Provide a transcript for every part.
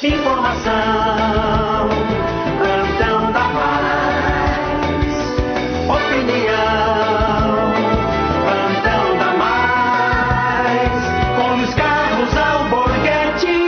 Informação, plantão da mais. Opinião, plantão da mais. Com Luiz Carlos Alborguete.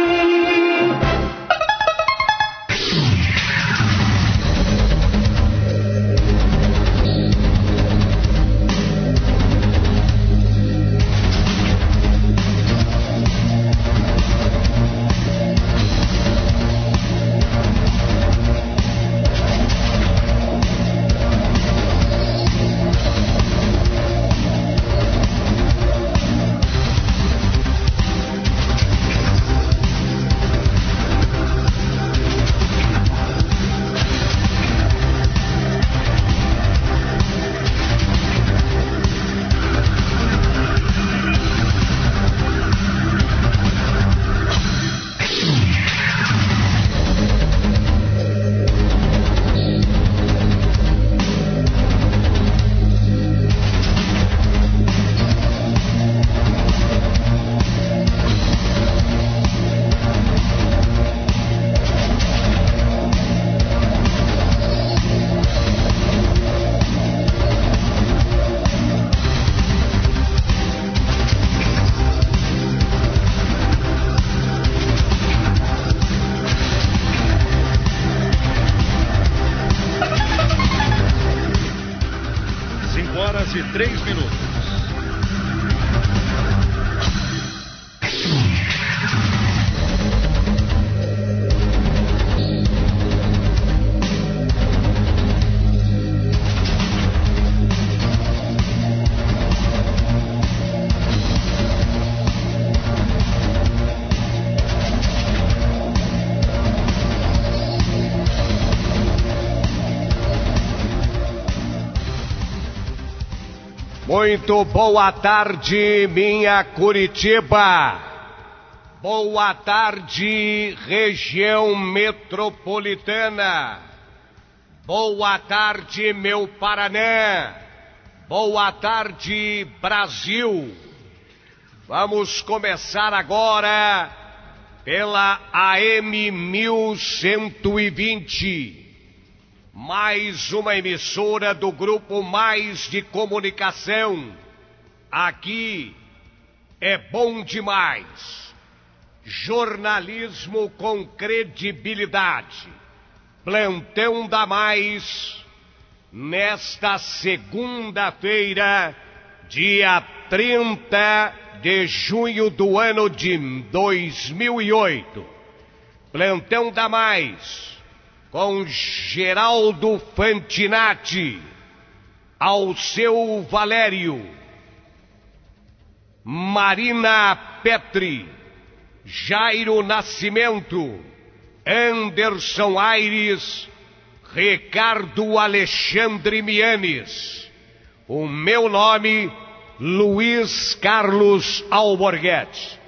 Horas e 3 minutos. Muito boa tarde, minha Curitiba. Boa tarde, região metropolitana. Boa tarde, meu Paraná. Boa tarde, Brasil. Vamos começar agora pela AM 1120. Mais uma emissora do Grupo Mais de Comunicação. Aqui é bom demais. Jornalismo com credibilidade. Plantão da Mais, nesta segunda-feira, dia 30 de junho do ano de 2008. Plantão da Mais, com Geraldo Fantinatti, Alceu Valério, Marina Petri, Jairo Nascimento, Anderson Aires, Ricardo Alexandre Mianes. O meu nome, Luiz Carlos Alborguete.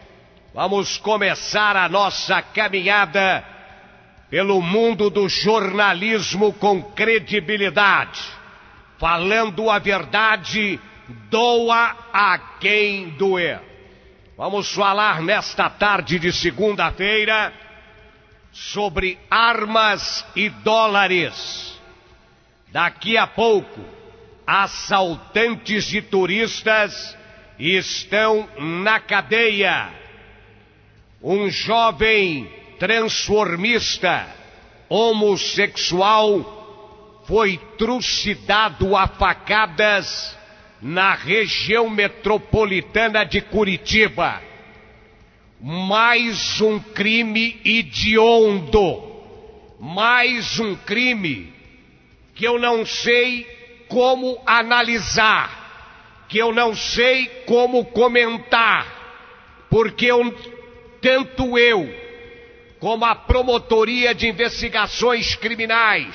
Vamos começar a nossa caminhada pelo mundo do jornalismo com credibilidade, falando a verdade, doa a quem doer. Vamos falar nesta tarde de segunda-feira sobre armas e dólares. Daqui a pouco, assaltantes de turistas estão na cadeia. Um jovem transformista, homossexual, foi trucidado a facadas na região metropolitana de Curitiba. Mais um crime hediondo, mais um crime que eu não sei como analisar, que eu não sei como comentar, porque tanto eu como a Promotoria de Investigações Criminais,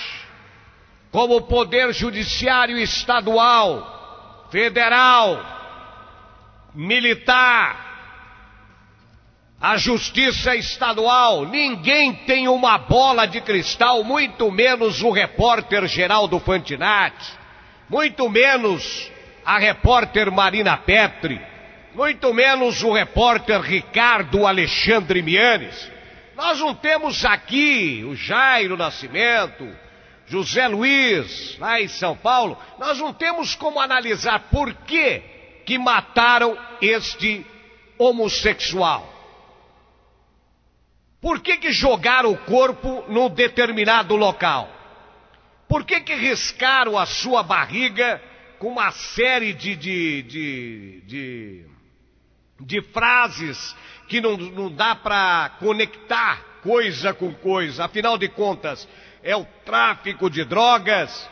como o Poder Judiciário Estadual, Federal, Militar, a Justiça Estadual, ninguém tem uma bola de cristal, muito menos o repórter Geraldo Fantinatti, muito menos a repórter Marina Petri, muito menos o repórter Ricardo Alexandre Mianes. Nós não temos aqui o Jairo Nascimento, José Luiz, lá em São Paulo, nós não temos como analisar por que mataram este homossexual. Por que jogaram o corpo num determinado local? Por que riscaram a sua barriga com uma série de frases que não dá para conectar coisa com coisa? Afinal de contas, é o tráfico de drogas,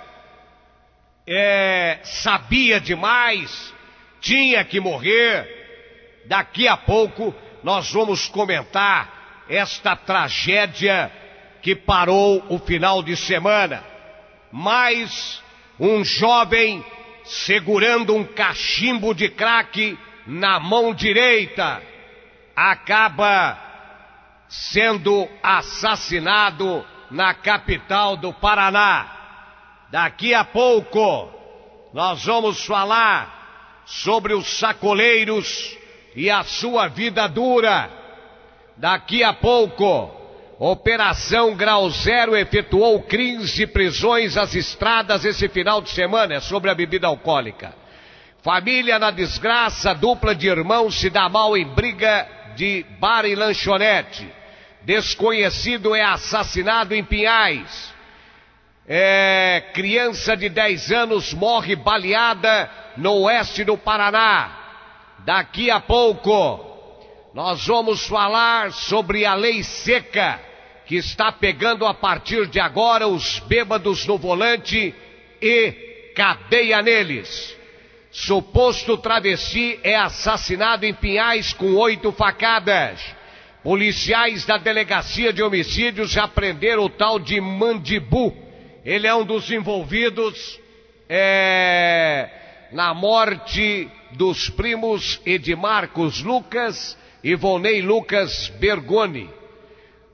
sabia demais, tinha que morrer. Daqui a pouco nós vamos comentar esta tragédia que parou o final de semana. Mais um jovem segurando um cachimbo de crack na mão direita acaba sendo assassinado na capital do Paraná. Daqui a pouco nós vamos falar sobre os sacoleiros e a sua vida dura. Daqui a pouco, Operação Grau Zero efetuou 15 prisões às estradas esse final de semana. É sobre a bebida alcoólica. Família na desgraça, dupla de irmãos se dá mal em briga de bar e lanchonete. Desconhecido é assassinado em Pinhais. Criança de 10 anos morre baleada no oeste do Paraná. Daqui a pouco nós vamos falar sobre a lei seca que está pegando a partir de agora os bêbados no volante e cadeia neles. Suposto travesti é assassinado em Pinhais com 8 facadas. Policiais da Delegacia de Homicídios já prenderam o tal de Mandibu. Ele é um dos envolvidos na morte dos primos Edmarcos Lucas e Vonei Lucas Bergoni.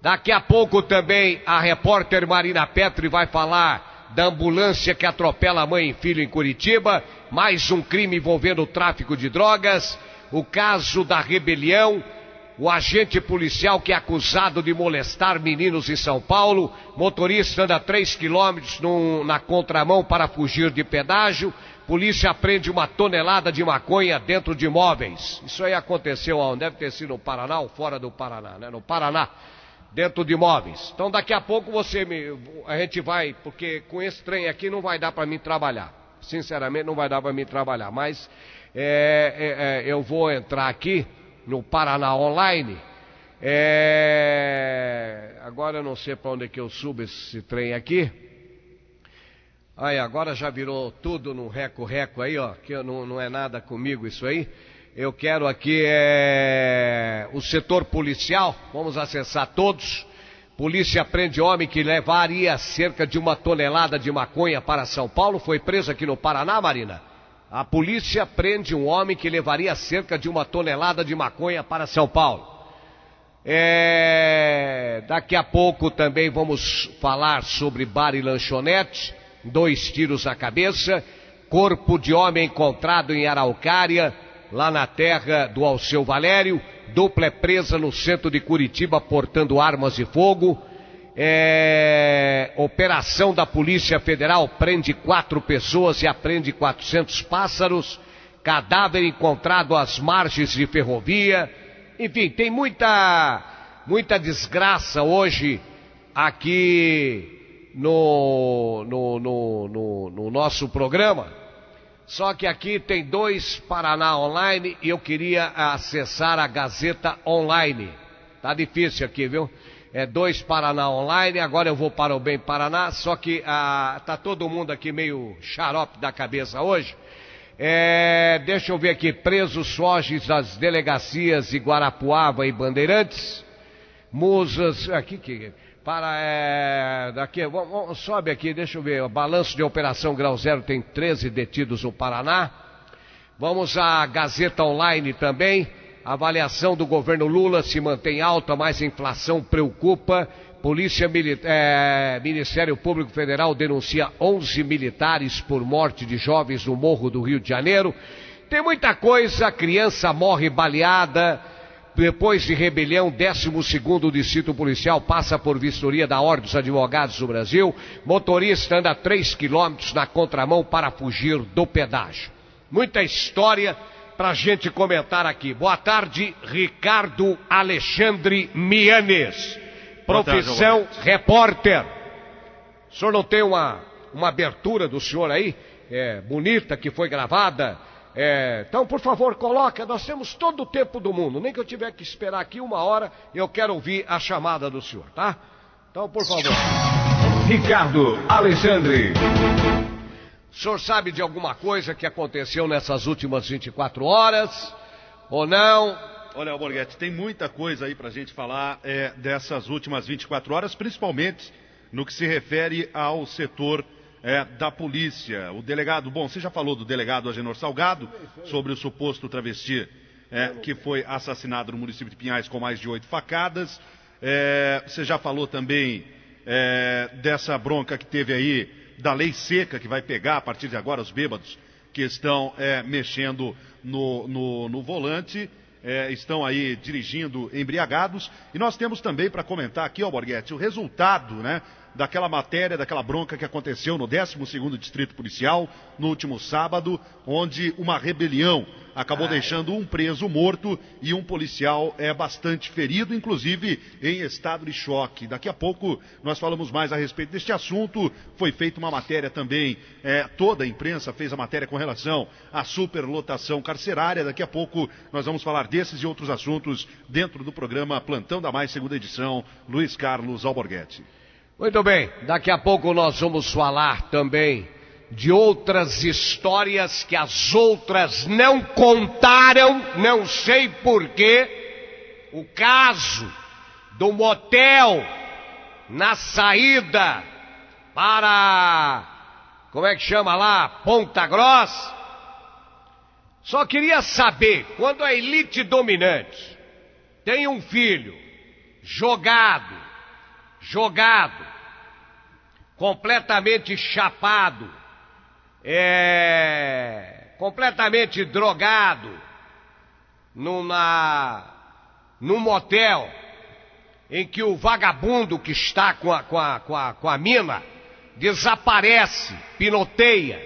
Daqui a pouco também a repórter Marina Petri vai falar da ambulância que atropela mãe e filho em Curitiba, mais um crime envolvendo o tráfico de drogas, o caso da rebelião, o agente policial que é acusado de molestar meninos em São Paulo, motorista anda 3 quilômetros na contramão para fugir de pedágio, polícia apreende 1 tonelada de maconha dentro de imóveis. Isso aí aconteceu onde? Deve ter sido no Paraná ou fora do Paraná, né? No Paraná, dentro de imóveis. Então daqui a pouco a gente vai, porque com esse trem aqui não vai dar para mim trabalhar. Sinceramente não vai dar para mim trabalhar, mas eu vou entrar aqui no Paraná Online. Agora eu não sei para onde é que eu subo esse trem aqui. Aí agora já virou tudo no reco-reco aí, ó, que não é nada comigo isso aí. Eu quero aqui o setor policial, vamos acessar todos. Polícia prende homem que levaria cerca de 1 tonelada de maconha para São Paulo. Foi preso aqui no Paraná, Marina. A polícia prende um homem que levaria cerca de 1 tonelada de maconha para São Paulo. Daqui a pouco também vamos falar sobre bar e lanchonete. 2 tiros na cabeça. Corpo de homem encontrado em Araucária, lá na terra do Alceu Valério. Dupla é presa no centro de Curitiba portando armas de fogo. Operação da Polícia Federal prende 4 pessoas e apreende 400 pássaros. Cadáver encontrado às margens de ferrovia. Enfim, tem muita desgraça hoje aqui no nosso programa. Só que aqui tem 2 Paraná Online e eu queria acessar a Gazeta Online. Tá difícil aqui, viu? 2 Paraná Online, agora eu vou para o Bem Paraná, só que tá todo mundo aqui meio xarope da cabeça hoje. Deixa eu ver aqui, presos fogem das delegacias de Guarapuava e Bandeirantes. Musas, daqui, sobe aqui, deixa eu ver, o balanço de Operação Grau Zero tem 13 detidos no Paraná. Vamos à Gazeta Online também. A avaliação do governo Lula se mantém alta, mas a inflação preocupa. Ministério Público Federal denuncia 11 militares por morte de jovens no Morro do Rio de Janeiro. Tem muita coisa, criança morre baleada, depois de rebelião, 12º Distrito Policial passa por vistoria da Ordem dos Advogados do Brasil. Motorista anda 3 quilômetros na contramão para fugir do pedágio. Muita história pra gente comentar aqui. Boa tarde, Ricardo Alexandre Mianes. Profissão repórter. O senhor não tem uma abertura do senhor aí? Bonita, que foi gravada? Então, por favor, coloca. Nós temos todo o tempo do mundo. Nem que eu tiver que esperar aqui 1 hora, eu quero ouvir a chamada do senhor, tá? Então, por favor. Ricardo Alexandre. O senhor sabe de alguma coisa que aconteceu nessas últimas 24 horas? Ou não? Olha, Alborguete, tem muita coisa aí pra gente falar dessas últimas 24 horas, principalmente no que se refere ao setor da polícia. O delegado, bom, você já falou do delegado Agenor Salgado, sobre o suposto travesti que foi assassinado no município de Pinhais com mais de 8 facadas. Você já falou também dessa bronca que teve aí, da lei seca, que vai pegar a partir de agora os bêbados que estão mexendo no volante, estão aí dirigindo embriagados. E nós temos também para comentar aqui, Alborguete, o resultado, né, daquela matéria, daquela bronca que aconteceu no 12º Distrito Policial, no último sábado, onde uma rebelião acabou deixando um preso morto e um policial bastante ferido, inclusive em estado de choque. Daqui a pouco nós falamos mais a respeito deste assunto. Foi feita uma matéria também, toda a imprensa fez a matéria com relação à superlotação carcerária. Daqui a pouco nós vamos falar desses e outros assuntos dentro do programa Plantão da Mais, segunda edição, Luiz Carlos Alborguete. Muito bem, daqui a pouco nós vamos falar também de outras histórias que as outras não contaram, não sei porquê. O caso do motel na saída para, como é que chama lá, Ponta Grossa. Só queria saber, quando a elite dominante tem um filho jogado, completamente chapado, completamente drogado, num motel, em que o vagabundo que está com a mina desaparece, pinoteia.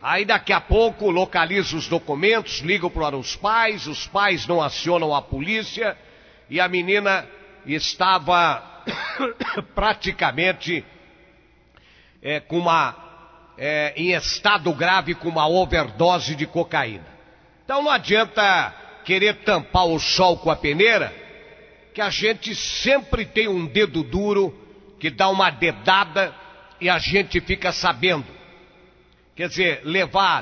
Aí daqui a pouco localiza os documentos, liga para os pais não acionam a polícia e a menina estava praticamente em estado grave, com uma overdose de cocaína. Então não adianta querer tampar o sol com a peneira, que a gente sempre tem um dedo duro que dá uma dedada e a gente fica sabendo. Quer dizer,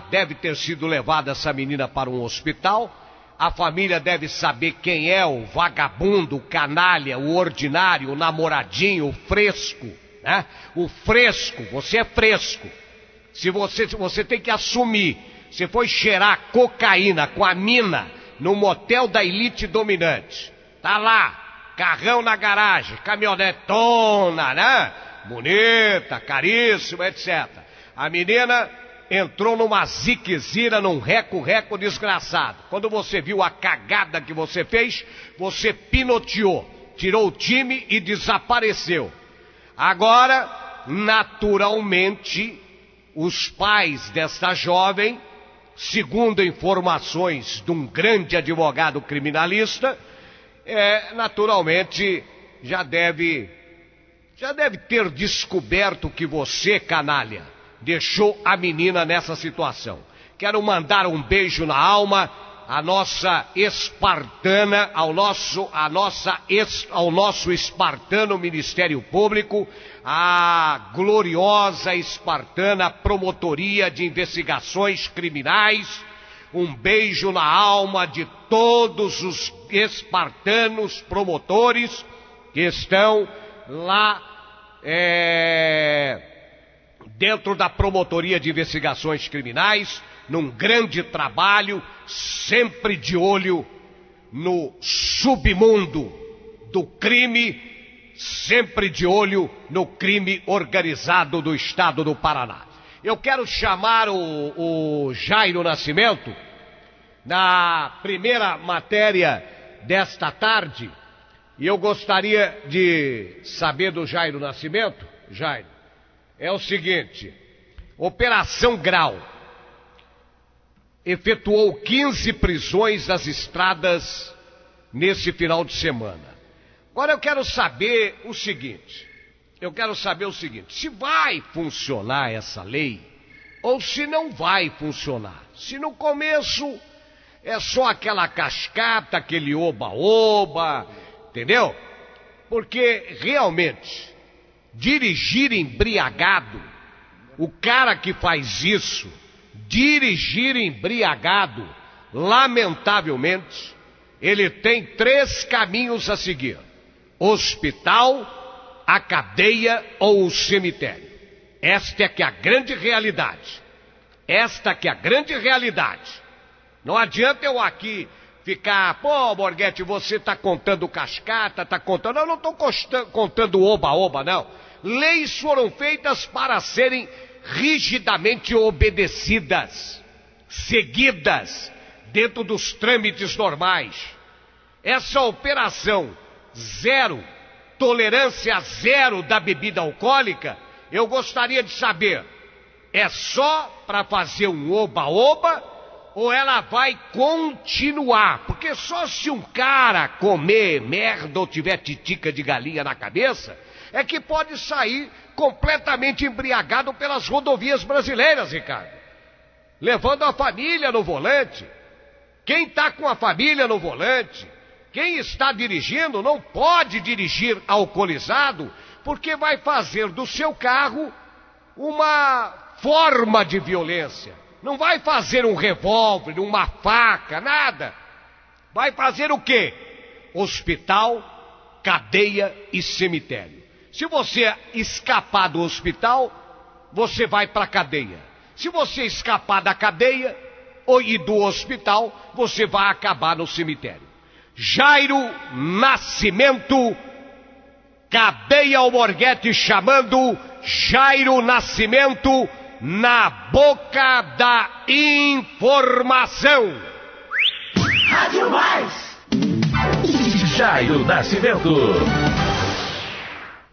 deve ter sido levada essa menina para um hospital. A família deve saber quem é o vagabundo, o canalha, o ordinário, o namoradinho, o fresco, né? O fresco, você é fresco. Se você tem que assumir, você foi cheirar cocaína com a mina no motel da elite dominante. Tá lá, carrão na garagem, caminhonetona, né? Bonita, caríssima, etc. A menina entrou numa ziquezira, num reco-reco desgraçado. Quando você viu a cagada que você fez, você pinoteou, tirou o time e desapareceu. Agora, naturalmente, os pais desta jovem, segundo informações de um grande advogado criminalista, naturalmente já deve ter descoberto que você, canalha, deixou a menina nessa situação. Quero mandar um beijo na alma à nossa espartana, ao nosso espartano Ministério Público, a gloriosa espartana Promotoria de Investigações Criminais. Um beijo na alma de todos os espartanos promotores que estão lá dentro da Promotoria de Investigações Criminais, num grande trabalho, sempre de olho no submundo do crime, sempre de olho no crime organizado do estado do Paraná. Eu quero chamar o Jairo Nascimento, na primeira matéria desta tarde, e eu gostaria de saber do Jairo Nascimento. Jairo, é o seguinte: Operação Grau efetuou 15 prisões nas estradas nesse final de semana. Agora eu quero saber o seguinte, se vai funcionar essa lei ou se não vai funcionar. Se no começo é só aquela cascata, aquele oba-oba, entendeu? Porque realmente dirigir embriagado, o cara que faz isso, dirigir embriagado, lamentavelmente, ele tem 3 caminhos a seguir: hospital, a cadeia ou o cemitério. Esta é que é a grande realidade. Não adianta eu aqui ficar, pô, Borghetti, você está contando cascata, eu não estou contando oba-oba, não. Leis foram feitas para serem rigidamente obedecidas, seguidas, dentro dos trâmites normais. Essa operação zero, tolerância zero da bebida alcoólica, eu gostaria de saber, é só para fazer um oba-oba ou ela vai continuar? Porque só se um cara comer merda ou tiver titica de galinha na cabeça, é que pode sair completamente embriagado pelas rodovias brasileiras, Ricardo, levando a família no volante. Quem está com a família no volante, quem está dirigindo, não pode dirigir alcoolizado, porque vai fazer do seu carro uma forma de violência. Não vai fazer um revólver, uma faca, nada. Vai fazer o quê? Hospital, cadeia e cemitério. Se você escapar do hospital, você vai para a cadeia. Se você escapar da cadeia e do hospital, você vai acabar no cemitério. Jairo Nascimento, cadeia Alborguete chamando Jairo Nascimento na boca da informação. Rádio Mais. Jairo Nascimento.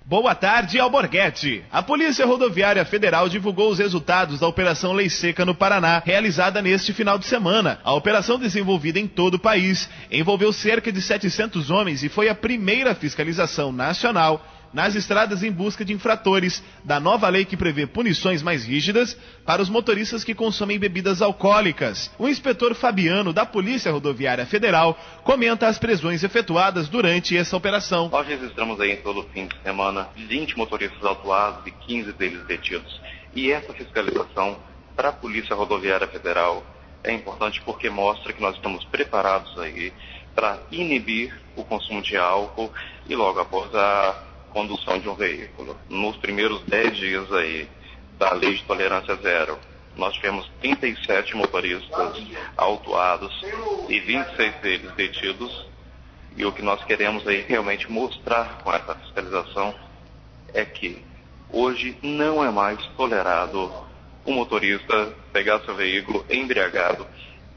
Boa tarde, Alborguete. A Polícia Rodoviária Federal divulgou os resultados da Operação Lei Seca no Paraná, realizada neste final de semana. A operação, desenvolvida em todo o país, envolveu cerca de 700 homens e foi a primeira fiscalização nacional nas estradas em busca de infratores da nova lei que prevê punições mais rígidas para os motoristas que consomem bebidas alcoólicas. O inspetor Fabiano, da Polícia Rodoviária Federal, comenta as prisões efetuadas durante essa operação. Nós registramos aí em todo fim de semana 20 motoristas autuados e 15 deles detidos. E essa fiscalização para a Polícia Rodoviária Federal é importante porque mostra que nós estamos preparados aí para inibir o consumo de álcool e logo após a condução de um veículo. Nos primeiros 10 dias aí da lei de tolerância zero, nós tivemos 37 motoristas autuados e 26 deles detidos. E o que nós queremos aí realmente mostrar com essa fiscalização é que hoje não é mais tolerado o motorista pegar seu veículo embriagado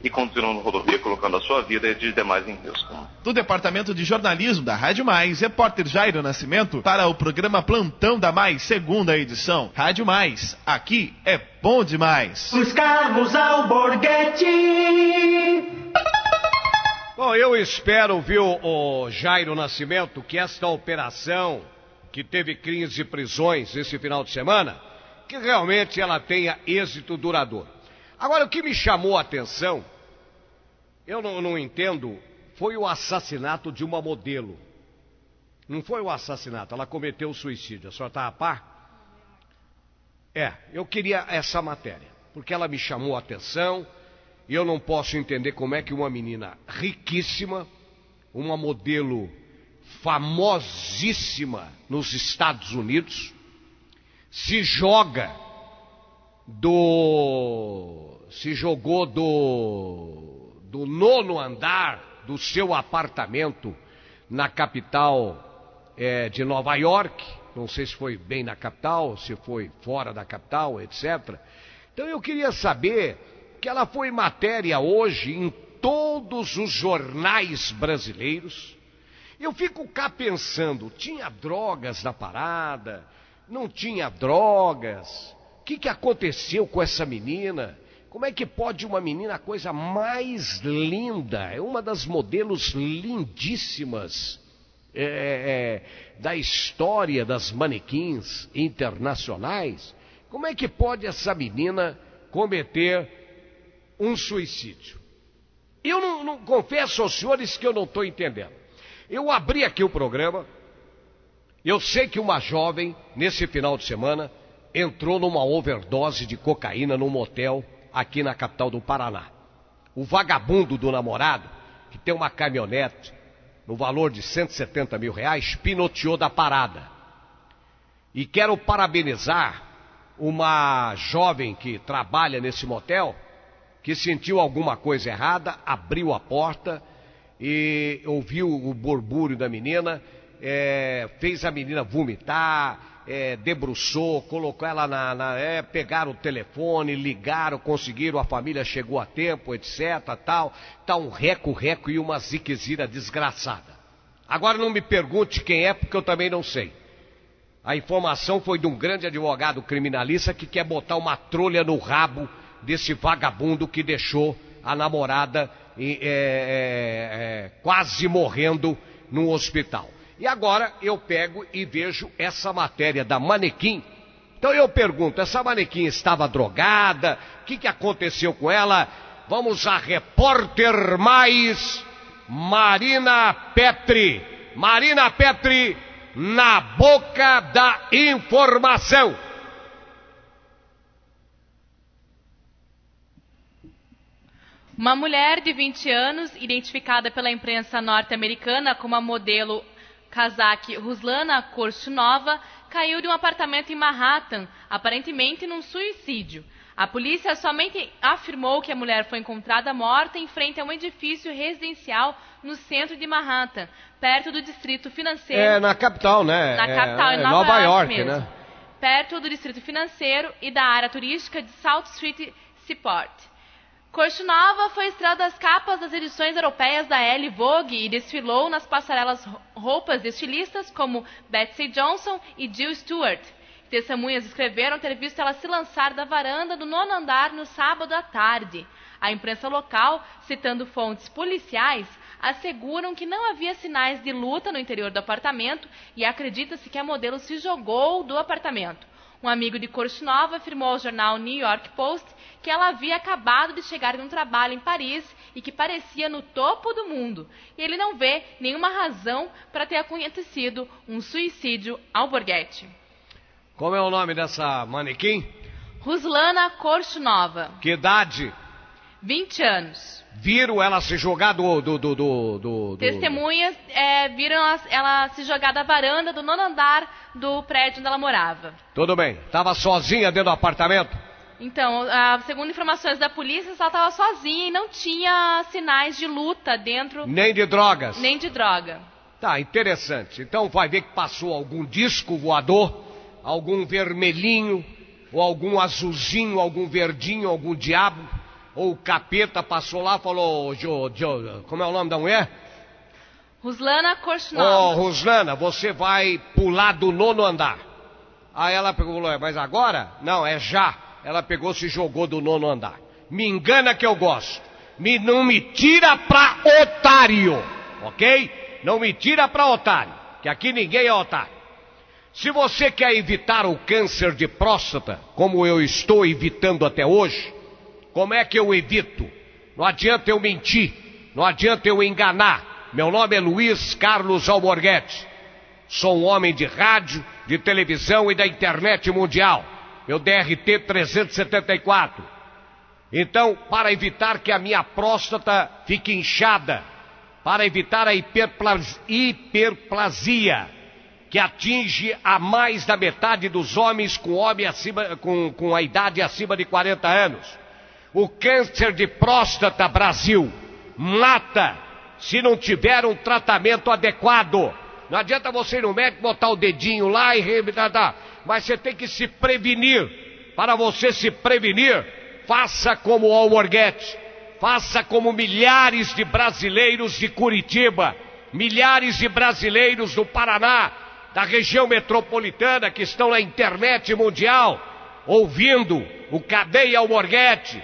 e continuando no rodovia, colocando a sua vida e de demais em risco. Do Departamento de Jornalismo da Rádio Mais, repórter Jairo Nascimento para o programa Plantão da Mais, segunda edição. Rádio Mais, aqui é bom demais. Os carros Alborguete. Bom, eu espero, viu, o Jairo Nascimento, que esta operação, que teve 15 prisões esse final de semana, que realmente ela tenha êxito duradouro. Agora, o que me chamou a atenção, eu não entendo, foi o assassinato de uma modelo. Não foi o assassinato, ela cometeu suicídio. A senhora está a par? Eu queria essa matéria, porque ela me chamou a atenção e eu não posso entender como é que uma menina riquíssima, uma modelo famosíssima nos Estados Unidos, se jogou do 9º andar do seu apartamento na capital de Nova York. Não sei se foi bem na capital, se foi fora da capital, etc. Então eu queria saber que ela foi matéria hoje em todos os jornais brasileiros. Eu fico cá pensando, tinha drogas na parada? Não tinha drogas? O que aconteceu com essa menina? Como é que pode uma menina, a coisa mais linda, é uma das modelos lindíssimas da história das manequins internacionais, como é que pode essa menina cometer um suicídio? Eu não confesso aos senhores que eu não estou entendendo. Eu abri aqui o programa, eu sei que uma jovem, nesse final de semana, entrou numa overdose de cocaína num motel aqui na capital do Paraná. O vagabundo do namorado, que tem uma caminhonete no valor de R$170 mil, pinoteou da parada. E quero parabenizar uma jovem que trabalha nesse motel, que sentiu alguma coisa errada, abriu a porta e ouviu o burbúrio da menina, fez a menina vomitar, debruçou, colocou ela pegaram o telefone, ligaram, conseguiram, a família chegou a tempo, etc, tal, tá um reco-reco e uma ziquezira desgraçada. Agora não me pergunte quem é, porque eu também não sei. A informação foi de um grande advogado criminalista que quer botar uma trolha no rabo desse vagabundo que deixou a namorada quase morrendo no hospital. E agora eu pego e vejo essa matéria da manequim. Então eu pergunto, essa manequim estava drogada? O que aconteceu com ela? Vamos à repórter mais Marina Petri. Marina Petri, na boca da informação. Uma mulher de 20 anos, identificada pela imprensa norte-americana como a modelo cazaque Ruslana Korshunova, caiu de um apartamento em Manhattan, aparentemente num suicídio. A polícia somente afirmou que a mulher foi encontrada morta em frente a um edifício residencial no centro de Manhattan, perto do distrito financeiro. Na capital, né? Na capital, em Nova York, mesmo, né? Perto do distrito financeiro e da área turística de South Street Seaport. Korshunova foi estrela das capas das edições europeias da Elle Vogue e desfilou nas passarelas roupas de estilistas como Betsy Johnson e Jill Stewart. Testemunhas escreveram ter visto ela se lançar da varanda do 9º andar no sábado à tarde. A imprensa local, citando fontes policiais, asseguram que não havia sinais de luta no interior do apartamento e acredita-se que a modelo se jogou do apartamento. Um amigo de Korshunova afirmou ao jornal New York Post que ela havia acabado de chegar de um trabalho em Paris e que parecia no topo do mundo. E ele não vê nenhuma razão para ter acontecido um suicídio ao Borghetti. Como é o nome dessa manequim? Ruslana Korshunova. Que idade? 20 anos. Viram ela se jogar Testemunhas viram ela se jogar da varanda do 9º andar do prédio onde ela morava. Tudo bem. Estava sozinha dentro do apartamento? Então, segundo informações da polícia, ela estava sozinha e não tinha sinais de luta dentro. Nem de drogas? Nem de droga. Tá, interessante. Então vai ver que passou algum disco voador, algum vermelhinho, ou algum azulzinho, algum verdinho, algum diabo, ou o capeta passou lá e falou, como é o nome da mulher? Ruslana Korshunova. Ruslana, você vai pular do 9º andar. Aí ela pegou, mas agora? Não, é já. Ela pegou, se jogou do 9º andar. Me engana que eu gosto. Não me tira pra otário, ok? Não me tira pra otário, que aqui ninguém é otário. Se você quer evitar o câncer de próstata, como eu estou evitando até hoje, como é que eu evito? Não adianta eu mentir, não adianta eu enganar. Meu nome é Luiz Carlos Alborguete. Sou um homem de rádio, de televisão e da internet mundial. Meu DRT 374. Então, para evitar que a minha próstata fique inchada, para evitar a hiperplasia, que atinge a mais da metade dos homens com a idade acima de 40 anos. O câncer de próstata, Brasil, mata se não tiver um tratamento adequado. Não adianta você ir no médico, botar o dedinho lá e mas você tem que se prevenir. Para você se prevenir, faça como o Alborguete. faça como milhares de brasileiros de Curitiba, milhares de brasileiros do Paraná, da região metropolitana que estão na internet mundial, ouvindo o Cadeia Alborguete,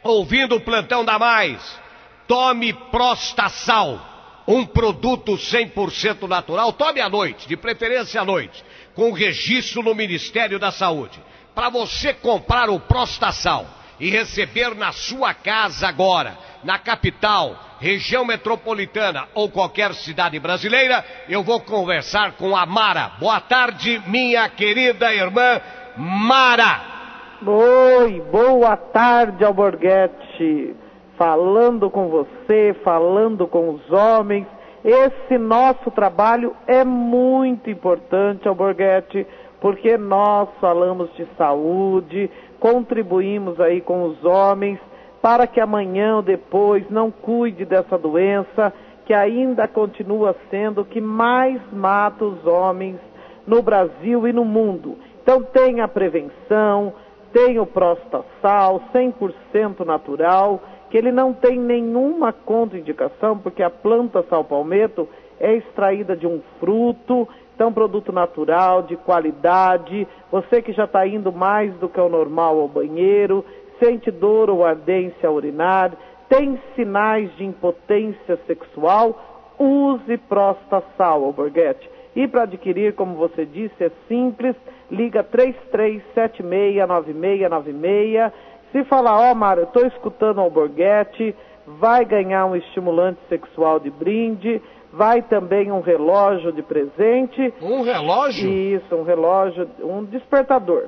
ouvindo o Plantão da Mais. Tome Prostasal, um produto 100% natural. Tome à noite, de preferência à noite, com registro no Ministério da Saúde. Para você comprar o Prostasal e receber na sua casa agora, na capital, região metropolitana ou qualquer cidade brasileira, eu vou conversar com a Mara. Boa tarde, minha querida irmã Mara. Oi, boa tarde, Alborguete. Falando com você, falando com os homens. Esse nosso trabalho é muito importante, Alborguete, porque nós falamos de saúde, contribuímos aí com os homens para que amanhã ou depois não cuide dessa doença que ainda continua sendo o que mais mata os homens no Brasil e no mundo. Então tem a prevenção, tem o Prostasal 100% natural, que ele não tem nenhuma contraindicação, porque a planta sal-palmetto é extraída de um fruto, então produto natural, de qualidade. Você que já está indo mais do que o normal ao banheiro, sente dor ou ardência urinar, tem sinais de impotência sexual, use Prostasal, Alborguete. E para adquirir, como você disse, é simples, liga 33769696. Se falar, Mara, eu estou escutando o Alborguete, vai ganhar um estimulante sexual de brinde, vai também um relógio de presente. Um relógio? Isso, um relógio, um despertador.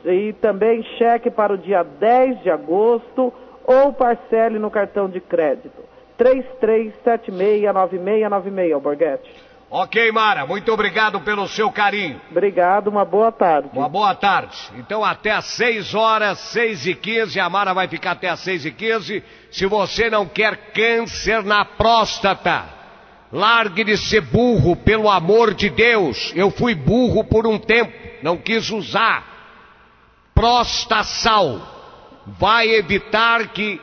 E também cheque para o dia 10 de agosto ou parcele no cartão de crédito. 33769696, Alborguete. Ok, Mara, muito obrigado pelo seu carinho. Obrigado, uma boa tarde. Uma boa tarde. Então até às 6 horas, 6h15, a Mara vai ficar até às 6h15. Se você não quer câncer na próstata, largue de ser burro, pelo amor de Deus. Eu fui burro por um tempo, não quis usar. Prostasal vai evitar que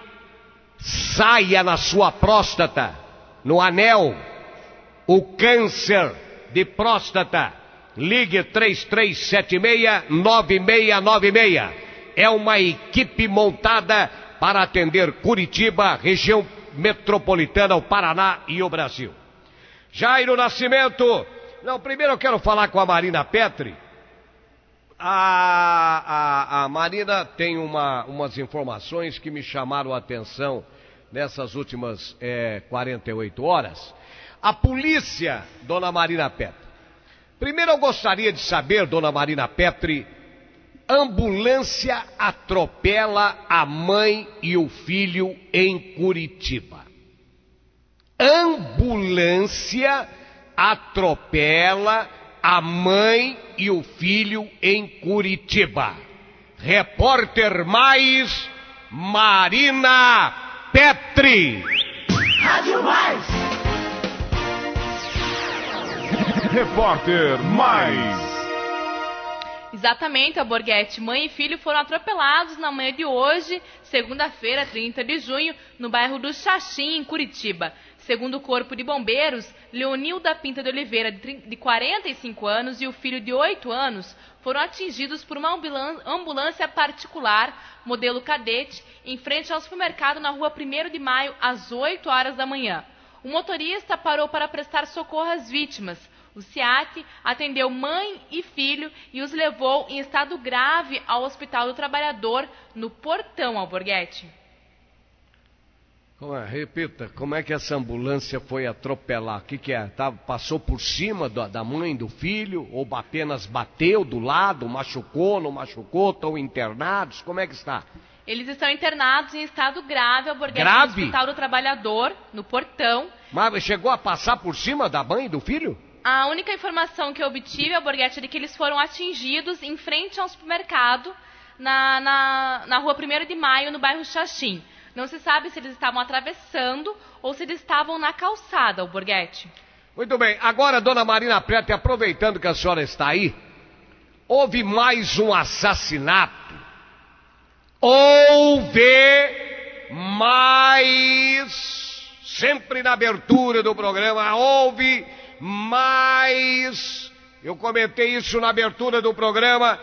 saia na sua próstata, no anel, o câncer de próstata. Ligue 33769696. É uma equipe montada para atender Curitiba, região metropolitana, o Paraná e o Brasil. Jairo Nascimento. Não, primeiro eu quero falar com a Marina Petri. A Marina tem umas informações que me chamaram a atenção nessas últimas 48 horas. A polícia, dona Marina Petri. Primeiro eu gostaria de saber, dona Marina Petri, ambulância atropela a mãe e o filho em Curitiba. Ambulância atropela a mãe e o filho em Curitiba. Repórter mais, Marina Petri. Rádio Mais. Repórter Mais. Exatamente, Alborguete. Mãe e filho foram atropelados na manhã de hoje, segunda-feira, 30 de junho, no bairro do Xaxim, em Curitiba. Segundo o Corpo de Bombeiros, Leonilda Pinta de Oliveira, de 45 anos, e o filho de 8 anos foram atingidos por uma ambulância particular, modelo cadete, em frente ao supermercado na rua 1º de Maio, às 8 horas da manhã. O motorista parou para prestar socorro às vítimas. O SEAT atendeu mãe e filho e os levou em estado grave ao Hospital do Trabalhador, no Portão, Alborguete. Repita, como é que essa ambulância foi atropelar? O que é? Passou por cima da mãe, do filho? Ou apenas bateu do lado, machucou, não machucou? Estão internados? Como é que está? Eles estão internados em estado grave, Alborguete, grave? No Hospital do Trabalhador, no Portão. Mas chegou a passar por cima da mãe e do filho? A única informação que eu obtive, Alborguete, é de que eles foram atingidos em frente a um supermercado na rua 1º de Maio, no bairro Xaxim. Não se sabe se eles estavam atravessando ou se eles estavam na calçada, Alborguete. Muito bem. Agora, dona Marina Petri, aproveitando que a senhora está aí, houve mais um assassinato. Houve mais, sempre na abertura do programa, houve mais, eu comentei isso na abertura do programa,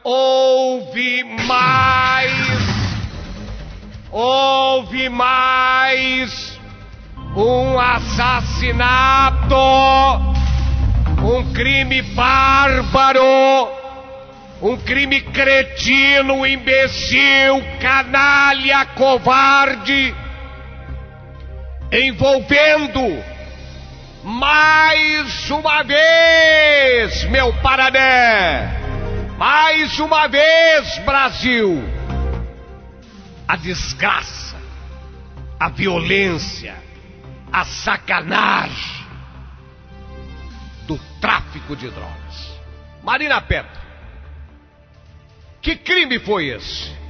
houve mais um assassinato, um crime bárbaro, um crime cretino, imbecil, canalha, covarde, envolvendo mais uma vez, meu Paraná, mais uma vez, Brasil, a desgraça, a violência, a sacanagem do tráfico de drogas. Marina Petra, que crime foi esse?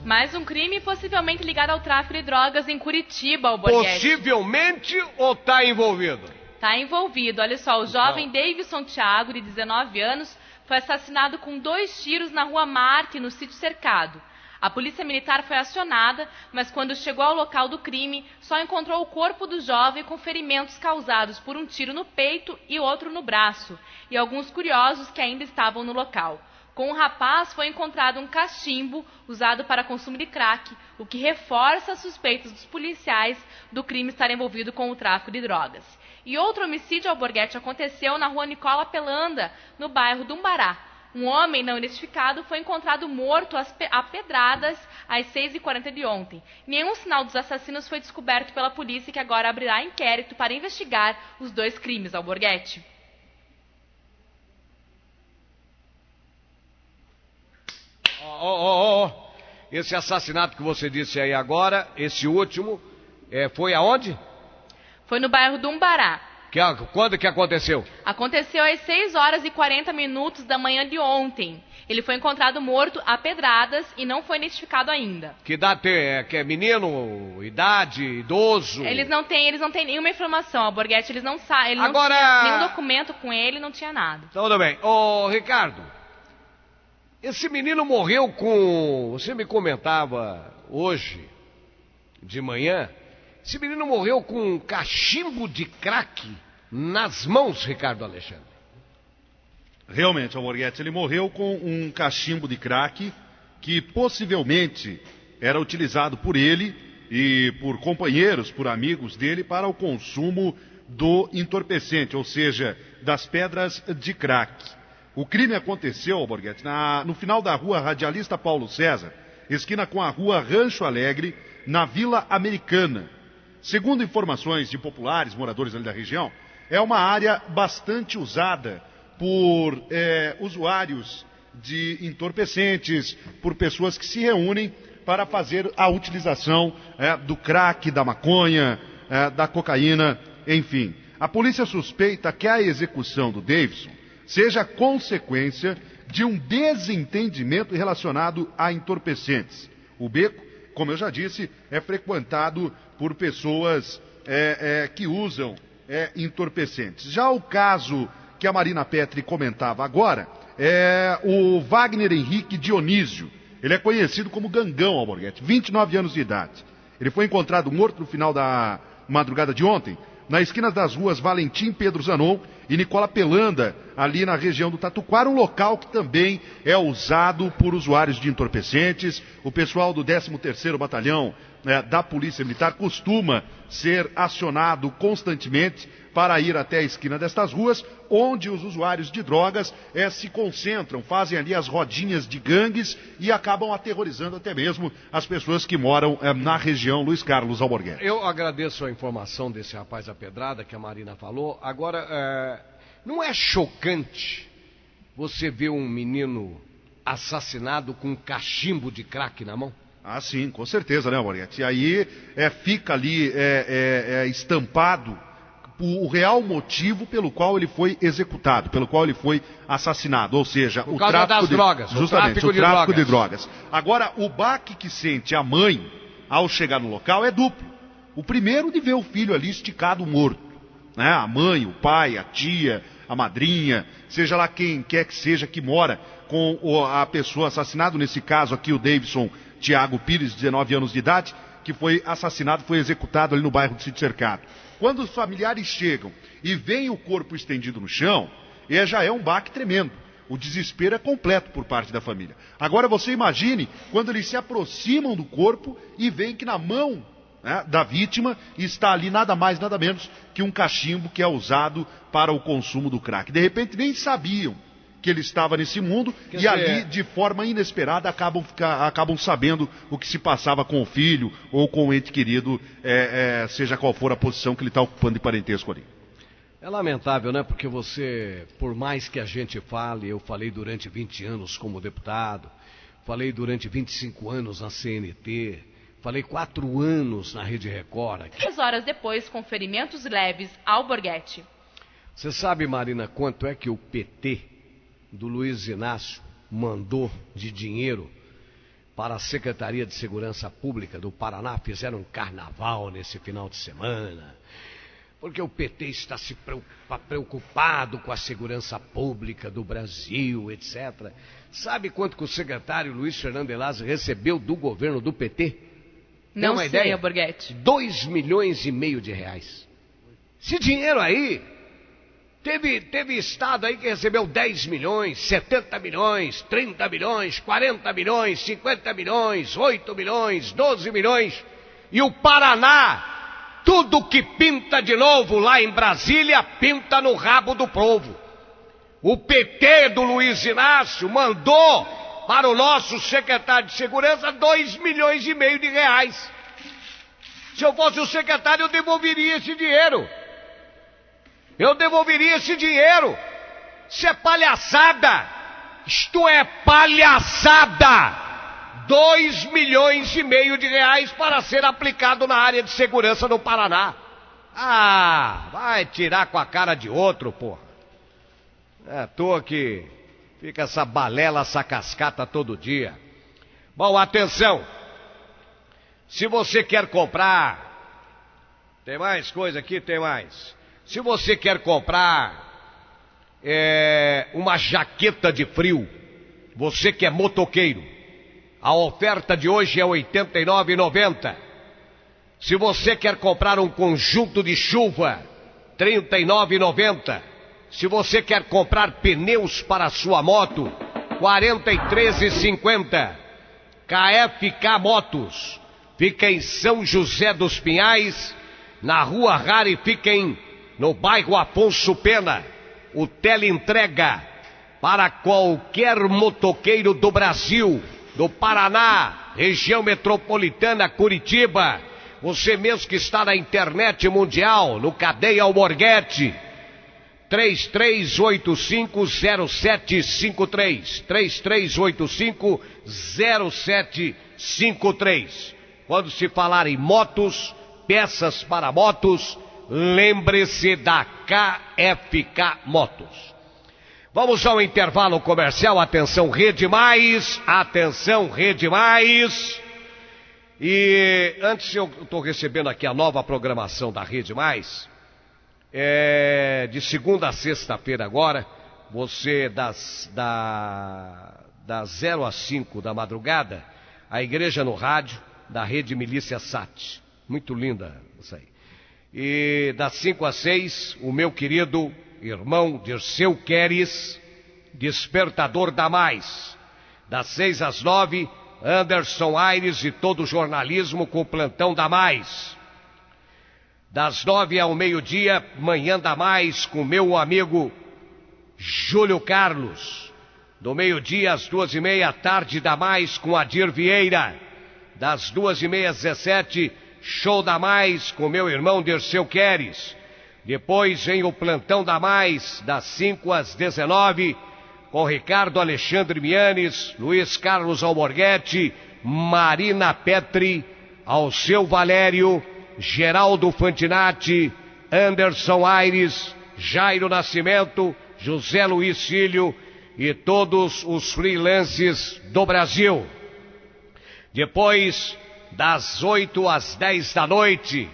Mais um crime possivelmente ligado ao tráfico de drogas em Curitiba, Alborguete. Possivelmente ou tá envolvido? Tá envolvido. Olha só, o jovem Davidson Thiago, de 19 anos, foi assassinado com 2 tiros na Rua Marte, no sítio cercado. A polícia militar foi acionada, mas quando chegou ao local do crime, só encontrou o corpo do jovem com ferimentos causados por um tiro no peito e outro no braço, e alguns curiosos que ainda estavam no local. Com o rapaz foi encontrado um cachimbo usado para consumo de crack, o que reforça as suspeitas dos policiais do crime estar envolvido com o tráfico de drogas. E outro homicídio, Alborguete, aconteceu na Rua Nicola Pelanda, no bairro do Umbará. Um homem não identificado foi encontrado morto a pedradas às 6h40 de ontem. Nenhum sinal dos assassinos foi descoberto pela polícia, que agora abrirá inquérito para investigar os 2 crimes, Alborguete. Esse assassinato que você disse aí agora, esse último, foi aonde? Foi no bairro do Umbará. Quando que aconteceu? Aconteceu às 6h40 da manhã de ontem. Ele foi encontrado morto a pedradas e não foi identificado ainda. Que idade tem? Que é menino, idade, idoso? Eles não têm nenhuma informação, Alborguete. Eles não sabem. Ele Agora... não tinha nenhum documento com ele, não tinha nada. Tudo bem. Ô, Ricardo, esse menino morreu com... Você me comentava hoje, de manhã, esse menino morreu com um cachimbo de crack nas mãos, Ricardo Alexandre. Realmente, Alborguete, ele morreu com um cachimbo de crack que possivelmente era utilizado por ele e por companheiros, por amigos dele, para o consumo do entorpecente, ou seja, das pedras de crack. O crime aconteceu, Alborguete, no final da rua Radialista Paulo César, esquina com a rua Rancho Alegre, na Vila Americana. Segundo informações de populares, moradores ali da região, é uma área bastante usada por usuários de entorpecentes, por pessoas que se reúnem para fazer a utilização do crack, da maconha, da cocaína, enfim. A polícia suspeita que a execução do Davidson seja consequência de um desentendimento relacionado a entorpecentes. O beco, como eu já disse, é frequentado por pessoas que usam entorpecentes. Já o caso que a Marina Petri comentava agora é o Wagner Henrique Dionísio. Ele é conhecido como Gangão, Alborguete, 29 anos de idade. Ele foi encontrado morto no final da madrugada de ontem, na esquina das ruas Valentim Pedro Zanon e Nicola Pelanda, ali na região do Tatuquara, um local que também é usado por usuários de entorpecentes. O pessoal do 13º Batalhão da Polícia Militar costuma ser acionado constantemente para ir até a esquina destas ruas, onde os usuários de drogas se concentram, fazem ali as rodinhas de gangues e acabam aterrorizando até mesmo as pessoas que moram na região Luiz Carlos Alborguete. Eu agradeço a informação desse rapaz apedrada que a Marina falou. Agora, não é chocante você ver um menino assassinado com um cachimbo de crack na mão? Ah, sim, com certeza, né, Alborguete? E aí fica ali estampado o real motivo pelo qual ele foi executado, pelo qual ele foi assassinado, ou seja, o tráfico de drogas. Justamente, o tráfico de drogas. Agora, o baque que sente a mãe ao chegar no local é duplo. O primeiro de ver o filho ali esticado morto, né? A mãe, o pai, a tia, a madrinha, seja lá quem quer que seja que mora com a pessoa assassinada, nesse caso aqui o Davidson Tiago Pires, 19 anos de idade, que foi assassinado, foi executado ali no bairro do Sítio Cercado. Quando os familiares chegam e veem o corpo estendido no chão, já é um baque tremendo. O desespero é completo por parte da família. Agora você imagine quando eles se aproximam do corpo e veem que na mão, né, da vítima está ali nada mais, nada menos que um cachimbo que é usado para o consumo do crack. De repente nem sabiam que ele estava nesse mundo ali, de forma inesperada, acabam sabendo o que se passava com o filho ou com o ente querido, seja qual for a posição que ele está ocupando de parentesco ali. É lamentável, né? Porque você, por mais que a gente fale, eu falei durante 20 anos como deputado, falei durante 25 anos na CNT, falei 4 anos na Rede Record. 3 horas depois, com ferimentos leves ao Borghetti. Você sabe, Marina, quanto é que o PT do Luiz Inácio mandou de dinheiro para a Secretaria de Segurança Pública do Paraná? Fizeram um carnaval nesse final de semana. Porque o PT está se preocupado com a segurança pública do Brasil, etc. Sabe quanto que o secretário Luiz Fernando Elázio recebeu do governo do PT? Não sei, ideia? Borghetti. 2,5 milhões de reais. Esse dinheiro aí, teve estado aí que recebeu 10 milhões, 70 milhões, 30 milhões, 40 milhões, 50 milhões, 8 milhões, 12 milhões. E o Paraná... Tudo que pinta de novo lá em Brasília, pinta no rabo do povo. O PT do Luiz Inácio mandou para o nosso secretário de Segurança 2,5 milhões de reais. Se eu fosse o secretário, eu devolveria esse dinheiro. Isso é palhaçada. Isto é palhaçada. 2,5 milhões de reais para ser aplicado na área de segurança no Paraná. Ah, vai tirar com a cara de outro, porra. É à toa que fica essa balela, essa cascata todo dia. Bom, atenção. Se você quer comprar... Tem mais coisa aqui? Tem mais. Se você quer comprar uma jaqueta de frio, você que é motoqueiro, a oferta de hoje é R$ 89,90. Se você quer comprar um conjunto de chuva, R$ 39,90. Se você quer comprar pneus para a sua moto, R$ 43,50. KFK Motos. Fica em São José dos Pinhais, na Rua Rari, fiquem no bairro Afonso Pena. O teleentrega para qualquer motoqueiro do Brasil, do Paraná, região metropolitana, Curitiba, você mesmo que está na internet mundial, no Cadeia Alborguete, 33850753, 33850753. Quando se falar em motos, peças para motos, lembre-se da KFK Motos. Vamos ao intervalo comercial. Atenção, Rede Mais. Atenção, Rede Mais. E antes, eu estou recebendo aqui a nova programação da Rede Mais. De segunda a sexta-feira agora. Você, das 0 às 5 da madrugada, a Igreja no Rádio, da Rede Milícia Sat. Muito linda isso aí. E das 5 às 6, o meu querido irmão Dirceu Queres, Despertador da Mais. Das 6 às 9, Anderson Aires e todo o jornalismo com o Plantão da Mais. Das 9 ao meio-dia, Manhã da Mais com meu amigo Júlio Carlos. Do meio-dia às 2h30, Tarde da Mais com Adir Vieira. Das 2h30 às 17, Show da Mais com meu irmão Dirceu Queres. Depois vem o Plantão da Mais, das 5 às 19, com Ricardo Alexandre Mianes, Luiz Carlos Alborguete, Marina Petri, Alceu Valério, Geraldo Fantinatti, Anderson Aires, Jairo Nascimento, José Luiz Filho e todos os freelances do Brasil. Depois, das 8 às 10 da noite,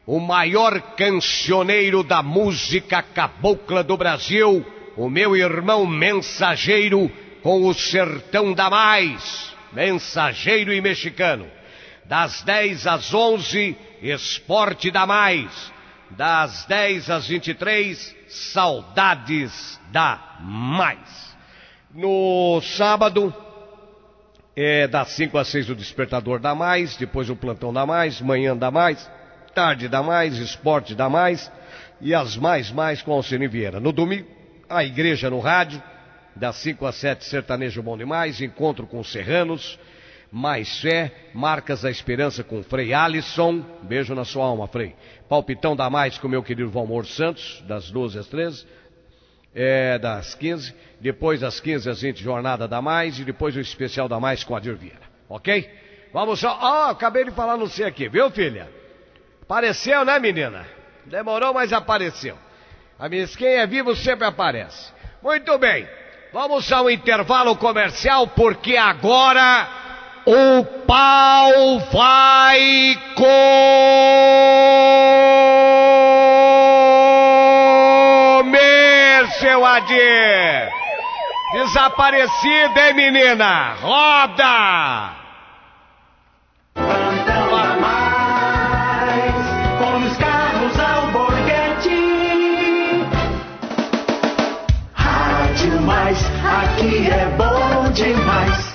o maior cancioneiro da música cabocla do Brasil, o meu irmão mensageiro com o Sertão da Mais. Mensageiro e Mexicano. Das 10 às 11, Esporte da Mais. Das 10 às 23, Saudades da Mais. No sábado, das 5 às 6 o Despertador da Mais, depois o Plantão da Mais, Manhã da Mais, Tarde da Mais, Esporte da Mais e as mais com Alcine Vieira. No domingo, a Igreja no Rádio, das 5 às 7, Sertanejo Bom Demais, Encontro com os Serranos, Mais Fé, Marcas da Esperança com Frei Alisson, beijo na sua alma, Frei. Palpitão da Mais com meu querido Valmor Santos, das 12 às 13, das 15, depois das 15 às 20, Jornada da Mais, e depois o Especial da Mais com a Adir Vieira, ok? Vamos só, acabei de falar no C aqui, viu, filha? Apareceu, né, menina? Demorou, mas apareceu. Quem é vivo sempre aparece. Muito bem, vamos ao intervalo comercial, porque agora o pau vai comer, seu Adir. Desaparecida, hein, menina? Roda! Plantão a mais, com os carros Alborguete. Rádio Mais, aqui é bom demais.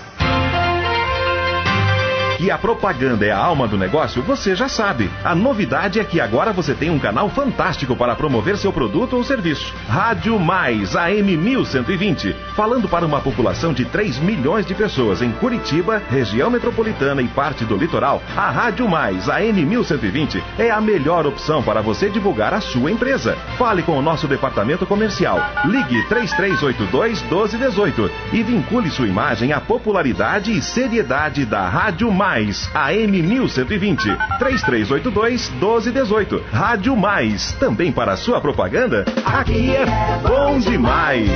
Que a propaganda é a alma do negócio, você já sabe. A novidade é que agora você tem um canal fantástico para promover seu produto ou serviço. Rádio Mais, AM 1120. Falando para uma população de 3 milhões de pessoas em Curitiba, região metropolitana e parte do litoral, a Rádio Mais, AM 1120, é a melhor opção para você divulgar a sua empresa. Fale com o nosso departamento comercial. Ligue 3382-1218 e vincule sua imagem à popularidade e seriedade da Rádio Mais, AM 1120, 3382-1218. Rádio Mais, também para sua propaganda, aqui é bom demais.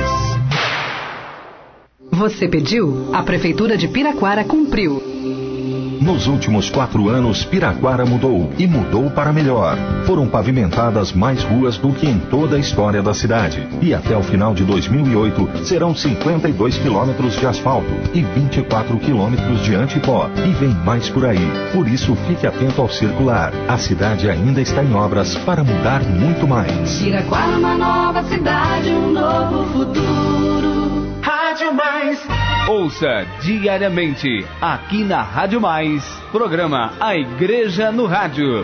Você pediu? A Prefeitura de Piraquara cumpriu. Nos últimos 4 anos, Piraquara mudou, e mudou para melhor. Foram pavimentadas mais ruas do que em toda a história da cidade. E até o final de 2008, serão 52 quilômetros de asfalto e 24 quilômetros de antipó. E vem mais por aí. Por isso, fique atento ao circular. A cidade ainda está em obras para mudar muito mais. Piraquara, uma nova cidade, um novo futuro. Rádio Mais. Ouça diariamente, aqui na Rádio Mais, programa A Igreja no Rádio.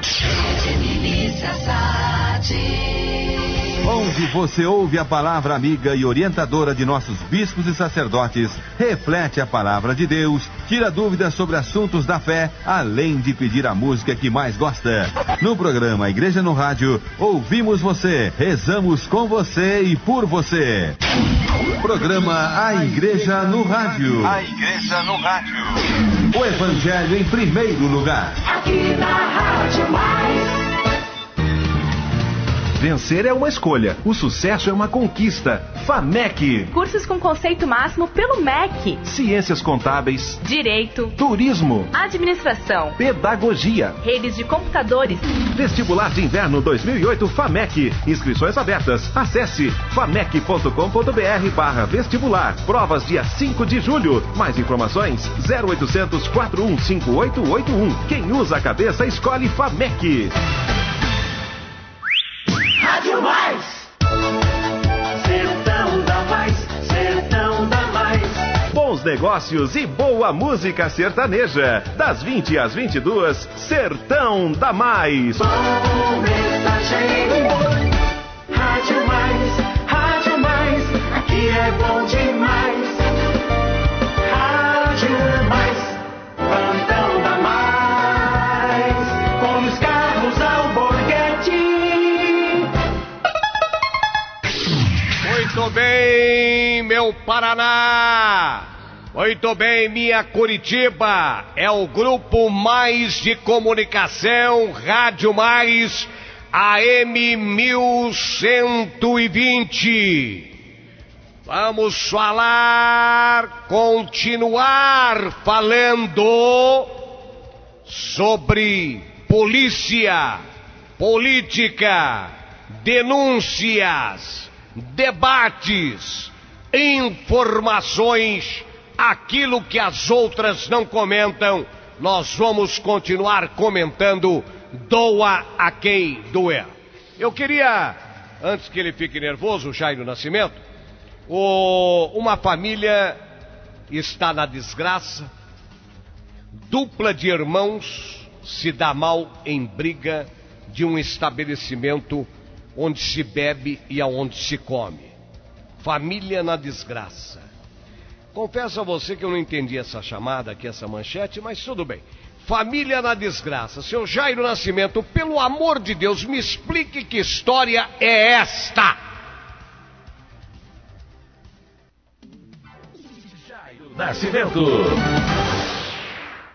Onde você ouve a palavra amiga e orientadora de nossos bispos e sacerdotes, reflete a palavra de Deus, tira dúvidas sobre assuntos da fé, além de pedir a música que mais gosta. No programa A Igreja no Rádio, ouvimos você, rezamos com você e por você. Programa A Igreja no Rádio. A Igreja no Rádio. O Evangelho em primeiro lugar. Aqui na Rádio Mais. Vencer é uma escolha, o sucesso é uma conquista. FAMEC. Cursos com conceito máximo pelo MEC. Ciências contábeis. Direito. Turismo. Administração. Pedagogia. Redes de computadores. Vestibular de Inverno 2008 FAMEC. Inscrições abertas. Acesse famec.com.br/vestibular. Provas dia 5 de julho. Mais informações 0800 415881. Quem usa a cabeça escolhe FAMEC. Rádio Mais. Sertão da Mais, Sertão da Mais. Bons negócios e boa música sertaneja. Das 20 às 22, Sertão da Mais. Bom mensageiro. Rádio Mais, aqui é bom demais. Rádio Mais, Plantão da Mais, com os carros Alborguete. Muito bem, meu Paraná. Muito bem, minha Curitiba. É o Grupo Mais de Comunicação, Rádio Mais, AM 1120. Vamos continuar falando sobre polícia, política, denúncias, debates, informações aquilo que as outras não comentam, nós vamos continuar comentando, doa a quem doer. Eu queria, antes que ele fique nervoso, o Jairo Nascimento, uma família está na desgraça, dupla de irmãos se dá mal em briga de um estabelecimento onde se bebe e aonde se come. Família na desgraça. Confesso a você que eu não entendi essa chamada aqui, essa manchete, mas tudo bem. Família na desgraça. Seu Jairo Nascimento, pelo amor de Deus, me explique que história é esta. Jairo Nascimento.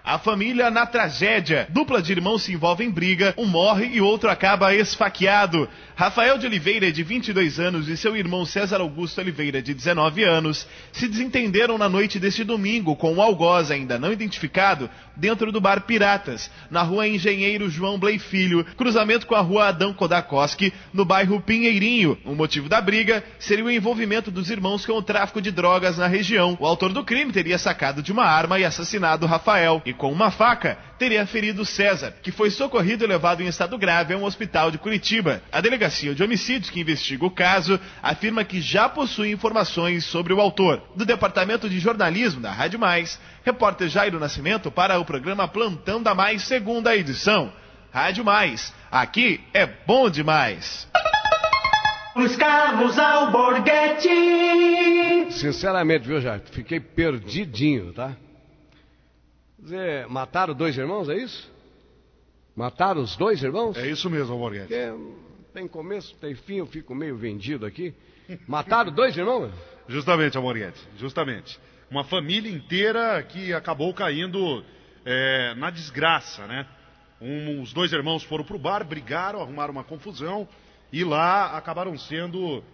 A família na tragédia. Dupla de irmãos se envolve em briga, um morre e o outro acaba esfaqueado. Rafael de Oliveira, de 22 anos, e seu irmão César Augusto Oliveira, de 19 anos, se desentenderam na noite deste domingo com um algoz ainda não identificado dentro do bar Piratas, na rua Engenheiro João Blei Filho, cruzamento com a rua Adão Kodakoski, no bairro Pinheirinho. O motivo da briga seria o envolvimento dos irmãos com o tráfico de drogas na região. O autor do crime teria sacado de uma arma e assassinado Rafael, e com uma faca teria ferido César, que foi socorrido e levado em estado grave a um hospital de Curitiba. A Delegacia de Homicídios, que investiga o caso, afirma que já possui informações sobre o autor. Do Departamento de Jornalismo da Rádio Mais, repórter Jairo Nascimento para o programa Plantão da Mais, segunda edição. Rádio Mais, aqui é bom demais. Luiz Carlos Alborguete. Sinceramente, viu, Jairo? Fiquei perdidinho, tá? Quer dizer, mataram 2 irmãos, é isso? Mataram os 2 irmãos? É isso mesmo, Alborguete. Tem começo, tem fim, eu fico meio vendido aqui. Mataram 2 irmãos? Justamente, Alborguete, justamente. Uma família inteira que acabou caindo na desgraça, né? Os 2 irmãos foram pro bar, brigaram, arrumaram uma confusão e lá acabaram sendo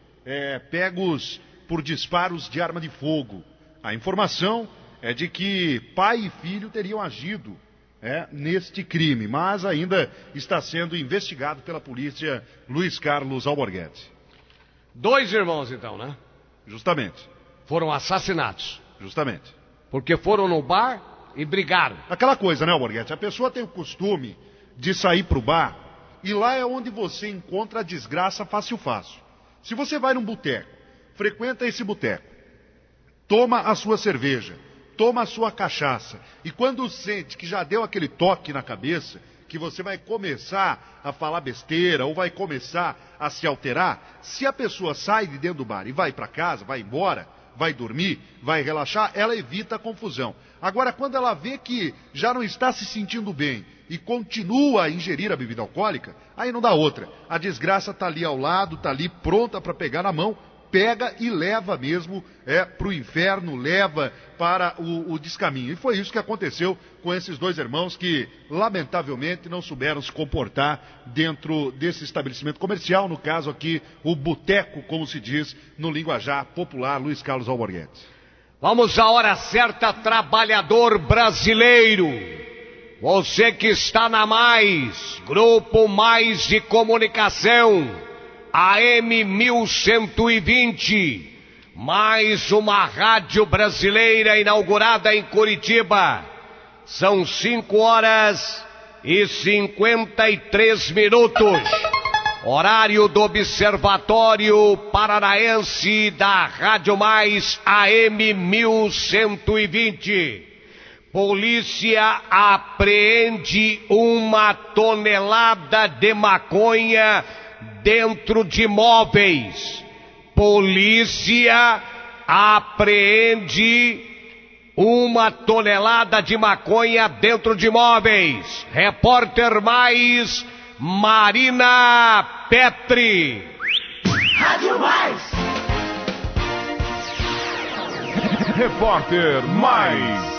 pegos por disparos de arma de fogo. A informação é de que pai e filho teriam agido neste crime, mas ainda está sendo investigado pela polícia. Luiz Carlos Alborguete. 2 irmãos, então, né? Justamente. Foram assassinados. Justamente. Porque foram no bar e brigaram. Aquela coisa, né, Alborguete? A pessoa tem o costume de sair pro bar e lá é onde você encontra a desgraça fácil. Se você vai num boteco, frequenta esse boteco, toma a sua cerveja, toma a sua cachaça, e quando sente que já deu aquele toque na cabeça, que você vai começar a falar besteira ou vai começar a se alterar, se a pessoa sai de dentro do bar e vai para casa, vai embora, vai dormir, vai relaxar, ela evita a confusão. Agora, quando ela vê que já não está se sentindo bem e continua a ingerir a bebida alcoólica, aí não dá outra. A desgraça está ali ao lado, está ali pronta para pegar na mão, pega e leva mesmo para o inferno, leva para o descaminho. E foi isso que aconteceu com esses 2 irmãos que, lamentavelmente, não souberam se comportar dentro desse estabelecimento comercial, no caso aqui, o boteco, como se diz no linguajar popular, Luiz Carlos Alborguete. Vamos à hora certa, trabalhador brasileiro. Você que está na Mais, Grupo Mais de Comunicação, AM 1120, mais uma rádio brasileira inaugurada em Curitiba. São 5h53. Horário do Observatório Paranaense da Rádio Mais, AM 1120. Polícia apreende 1 tonelada de maconha dentro de móveis. Polícia apreende 1 tonelada de maconha dentro de móveis. Repórter Mais, Marina Petri. Rádio Mais. Repórter Mais.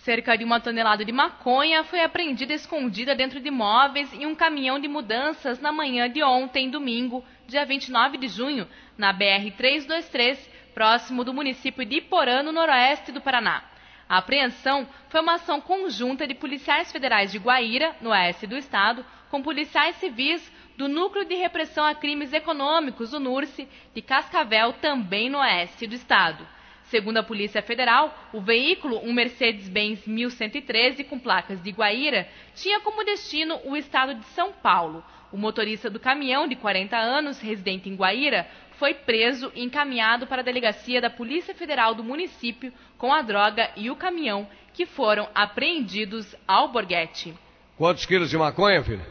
Cerca de 1 tonelada de maconha foi apreendida escondida dentro de móveis em um caminhão de mudanças na manhã de ontem, domingo, dia 29 de junho, na BR-323, próximo do município de Iporã, no noroeste do Paraná. A apreensão foi uma ação conjunta de policiais federais de Guaíra, no oeste do estado, com policiais civis do Núcleo de Repressão a Crimes Econômicos, o NURCE, de Cascavel, também no oeste do estado. Segundo a Polícia Federal, o veículo, um Mercedes-Benz 1113 com placas de Guaíra, tinha como destino o estado de São Paulo. O motorista do caminhão, de 40 anos, residente em Guaíra, foi preso e encaminhado para a delegacia da Polícia Federal do município com a droga e o caminhão, que foram apreendidos ao Borghetti. Quantos quilos de maconha, filho?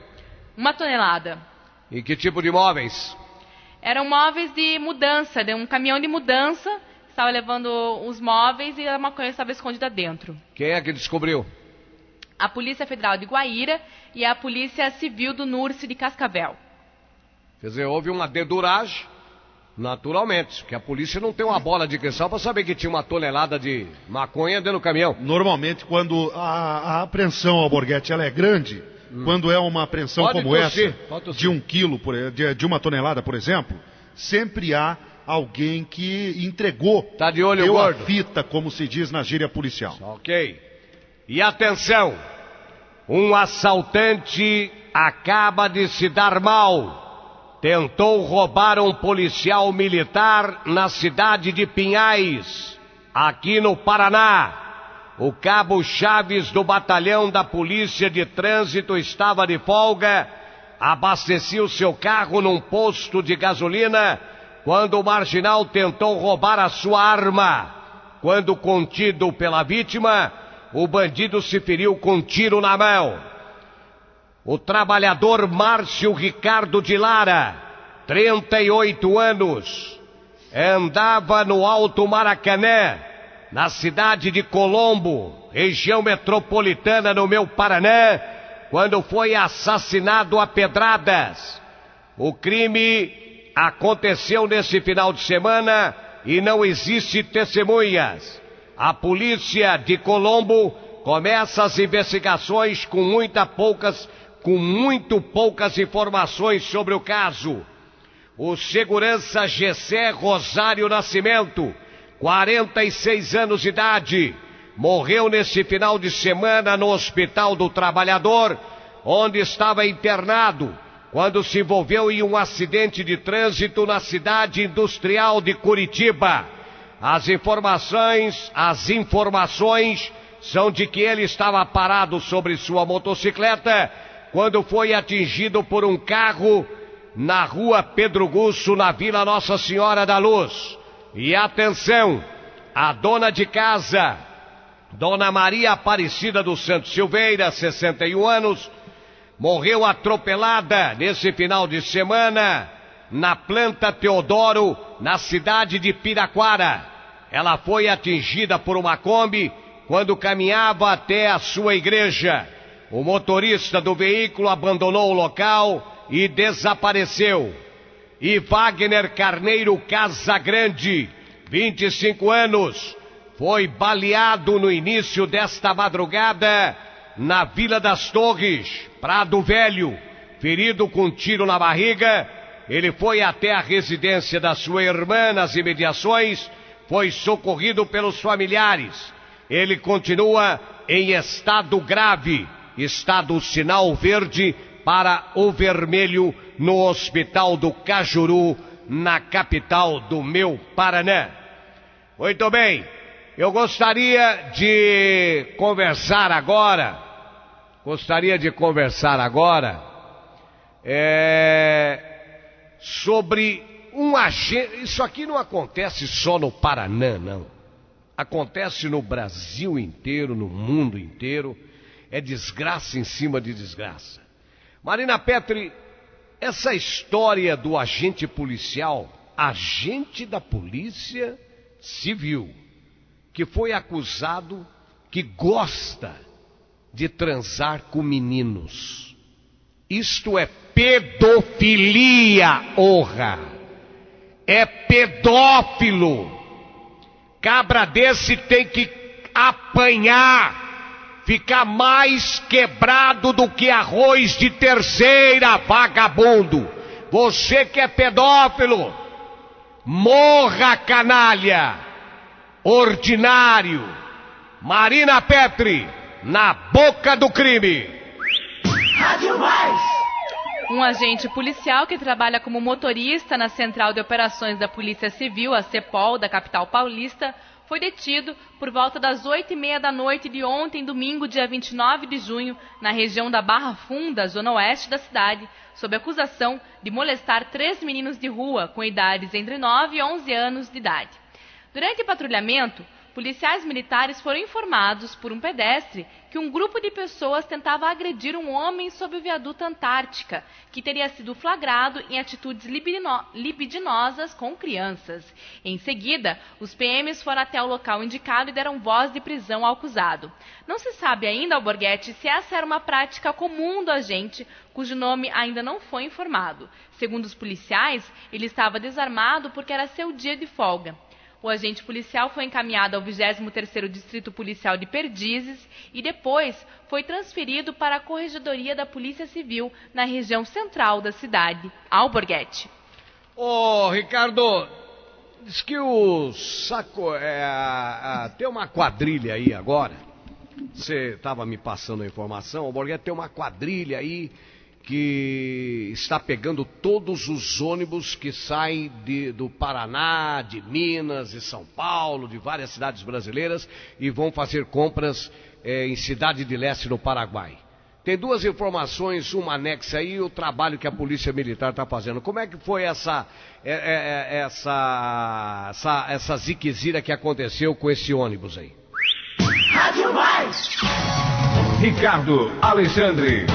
1 tonelada. E que tipo de móveis? Eram móveis de mudança, de um caminhão de mudança, estava levando os móveis e a maconha estava escondida dentro. Quem é que descobriu? A Polícia Federal de Guaíra e a Polícia Civil do NURSE de Cascavel. Quer dizer, houve uma deduragem, naturalmente, porque a polícia não tem uma bola de cristal para saber que tinha 1 tonelada de maconha dentro do caminhão. Normalmente, quando a apreensão ao Borghetti ela é grande, quando é uma apreensão como essa, de 1 quilo, de 1 tonelada, por exemplo, sempre há alguém que entregou, tá de olho gordo, a fita, como se diz na gíria policial. Ok. E atenção, um assaltante acaba de se dar mal. Tentou roubar um policial militar na cidade de Pinhais, aqui no Paraná. O cabo Chaves do batalhão da Polícia de Trânsito estava de folga, abastecia o seu carro num posto de gasolina, quando o marginal tentou roubar a sua arma. Quando contido pela vítima, o bandido se feriu com um tiro na mão. O trabalhador Márcio Ricardo de Lara, 38 anos, andava no Alto Maracanã, na cidade de Colombo, região metropolitana no meu Paraná, quando foi assassinado a pedradas. O crime aconteceu nesse final de semana e não existe testemunhas. A polícia de Colombo começa as investigações com muito poucas informações sobre o caso. O segurança Gessé Rosário Nascimento, 46 anos de idade, morreu nesse final de semana no Hospital do Trabalhador, onde estava internado, quando se envolveu em um acidente de trânsito na cidade industrial de Curitiba. As informações são de que ele estava parado sobre sua motocicleta quando foi atingido por um carro na rua Pedro Gusso, na Vila Nossa Senhora da Luz. E atenção, a dona de casa, Dona Maria Aparecida dos Santos Silveira, 61 anos, morreu atropelada nesse final de semana na Planta Teodoro, na cidade de Piraquara. Ela foi atingida por uma Kombi quando caminhava até a sua igreja. O motorista do veículo abandonou o local e desapareceu. E Wagner Carneiro Casagrande, 25 anos, foi baleado no início desta madrugada na Vila das Torres, Prado Velho. Ferido com um tiro na barriga, ele foi até a residência da sua irmã nas imediações, foi socorrido pelos familiares. Ele continua em estado grave, estado sinal verde para o vermelho, no Hospital do Cajuru, na capital do meu Paraná. Muito bem, eu gostaria de conversar agora, sobre um agente. Isso aqui não acontece só no Paraná, não. Acontece no Brasil inteiro, no mundo inteiro. É desgraça em cima de desgraça. Marina Petri, essa história do agente policial, agente da Polícia Civil, que foi acusado que gosta de transar com meninos. Isto é pedofilia, honra. É pedófilo. Cabra desse tem que apanhar, ficar mais quebrado do que arroz de terceira, vagabundo. Você que é pedófilo, morra, canalha, ordinário. Marina Petri, na boca do crime. Rádio Mais. Um agente policial que trabalha como motorista na Central de Operações da Polícia Civil, a CEPOL, da capital paulista, foi detido por volta das 8h30 da noite de ontem, domingo, dia 29 de junho, na região da Barra Funda, zona oeste da cidade, sob acusação de molestar 3 meninos de rua com idades entre 9 e 11 anos de idade. Durante o patrulhamento, policiais militares foram informados por um pedestre que um grupo de pessoas tentava agredir um homem sob o viaduto Antártica, que teria sido flagrado em atitudes libidinosas com crianças. Em seguida, os PMs foram até o local indicado e deram voz de prisão ao acusado. Não se sabe ainda, Alborguete, se essa era uma prática comum do agente, cujo nome ainda não foi informado. Segundo os policiais, ele estava desarmado porque era seu dia de folga. O agente policial foi encaminhado ao 23º Distrito Policial de Perdizes e depois foi transferido para a Corregedoria da Polícia Civil na região central da cidade. Alborguete. Ô, Ricardo, diz que o tem uma quadrilha aí agora. Você estava me passando a informação, Alborguete, tem uma quadrilha aí que está pegando todos os ônibus que saem do Paraná, de Minas, de São Paulo, de várias cidades brasileiras e vão fazer compras em Cidade de Leste, no Paraguai. Tem duas informações, uma anexa aí, o trabalho que a Polícia Militar está fazendo. Como é que foi essa ziquezira que aconteceu com esse ônibus aí? Rádio Mais! Ricardo Alexandre.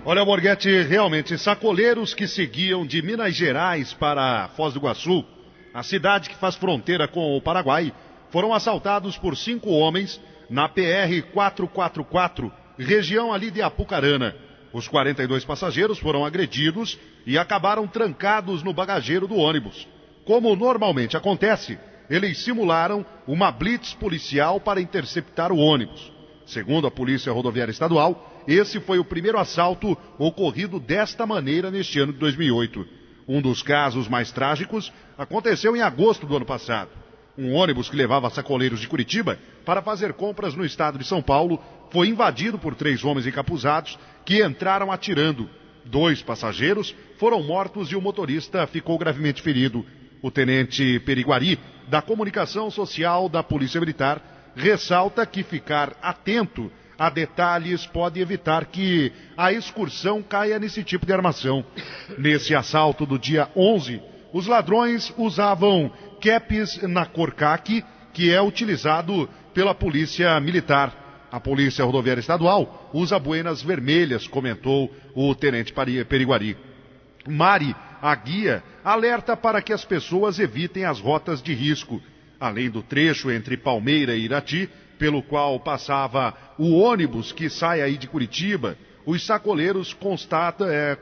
Olha, Alborguete, realmente, sacoleiros que seguiam de Minas Gerais para Foz do Iguaçu, a cidade que faz fronteira com o Paraguai, foram assaltados por 5 homens na PR-444, região ali de Apucarana. Os 42 passageiros foram agredidos e acabaram trancados no bagageiro do ônibus. Como normalmente acontece, eles simularam uma blitz policial para interceptar o ônibus. Segundo a Polícia Rodoviária Estadual, esse foi o primeiro assalto ocorrido desta maneira neste ano de 2008. Um dos casos mais trágicos aconteceu em agosto do ano passado. Um ônibus que levava sacoleiros de Curitiba para fazer compras no estado de São Paulo foi invadido por 3 homens encapuzados que entraram atirando. 2 passageiros foram mortos e o motorista ficou gravemente ferido. O tenente Periguari, da Comunicação Social da Polícia Militar, ressalta que ficar atento a detalhes pode evitar que a excursão caia nesse tipo de armação. Nesse assalto do dia 11, os ladrões usavam capes na cor caqui, que é utilizado pela Polícia Militar. A Polícia Rodoviária Estadual usa boinas vermelhas, comentou o tenente Periguari. Mari, a guia, alerta para que as pessoas evitem as rotas de risco. Além do trecho entre Palmeira e Irati, pelo qual passava o ônibus que sai aí de Curitiba, os sacoleiros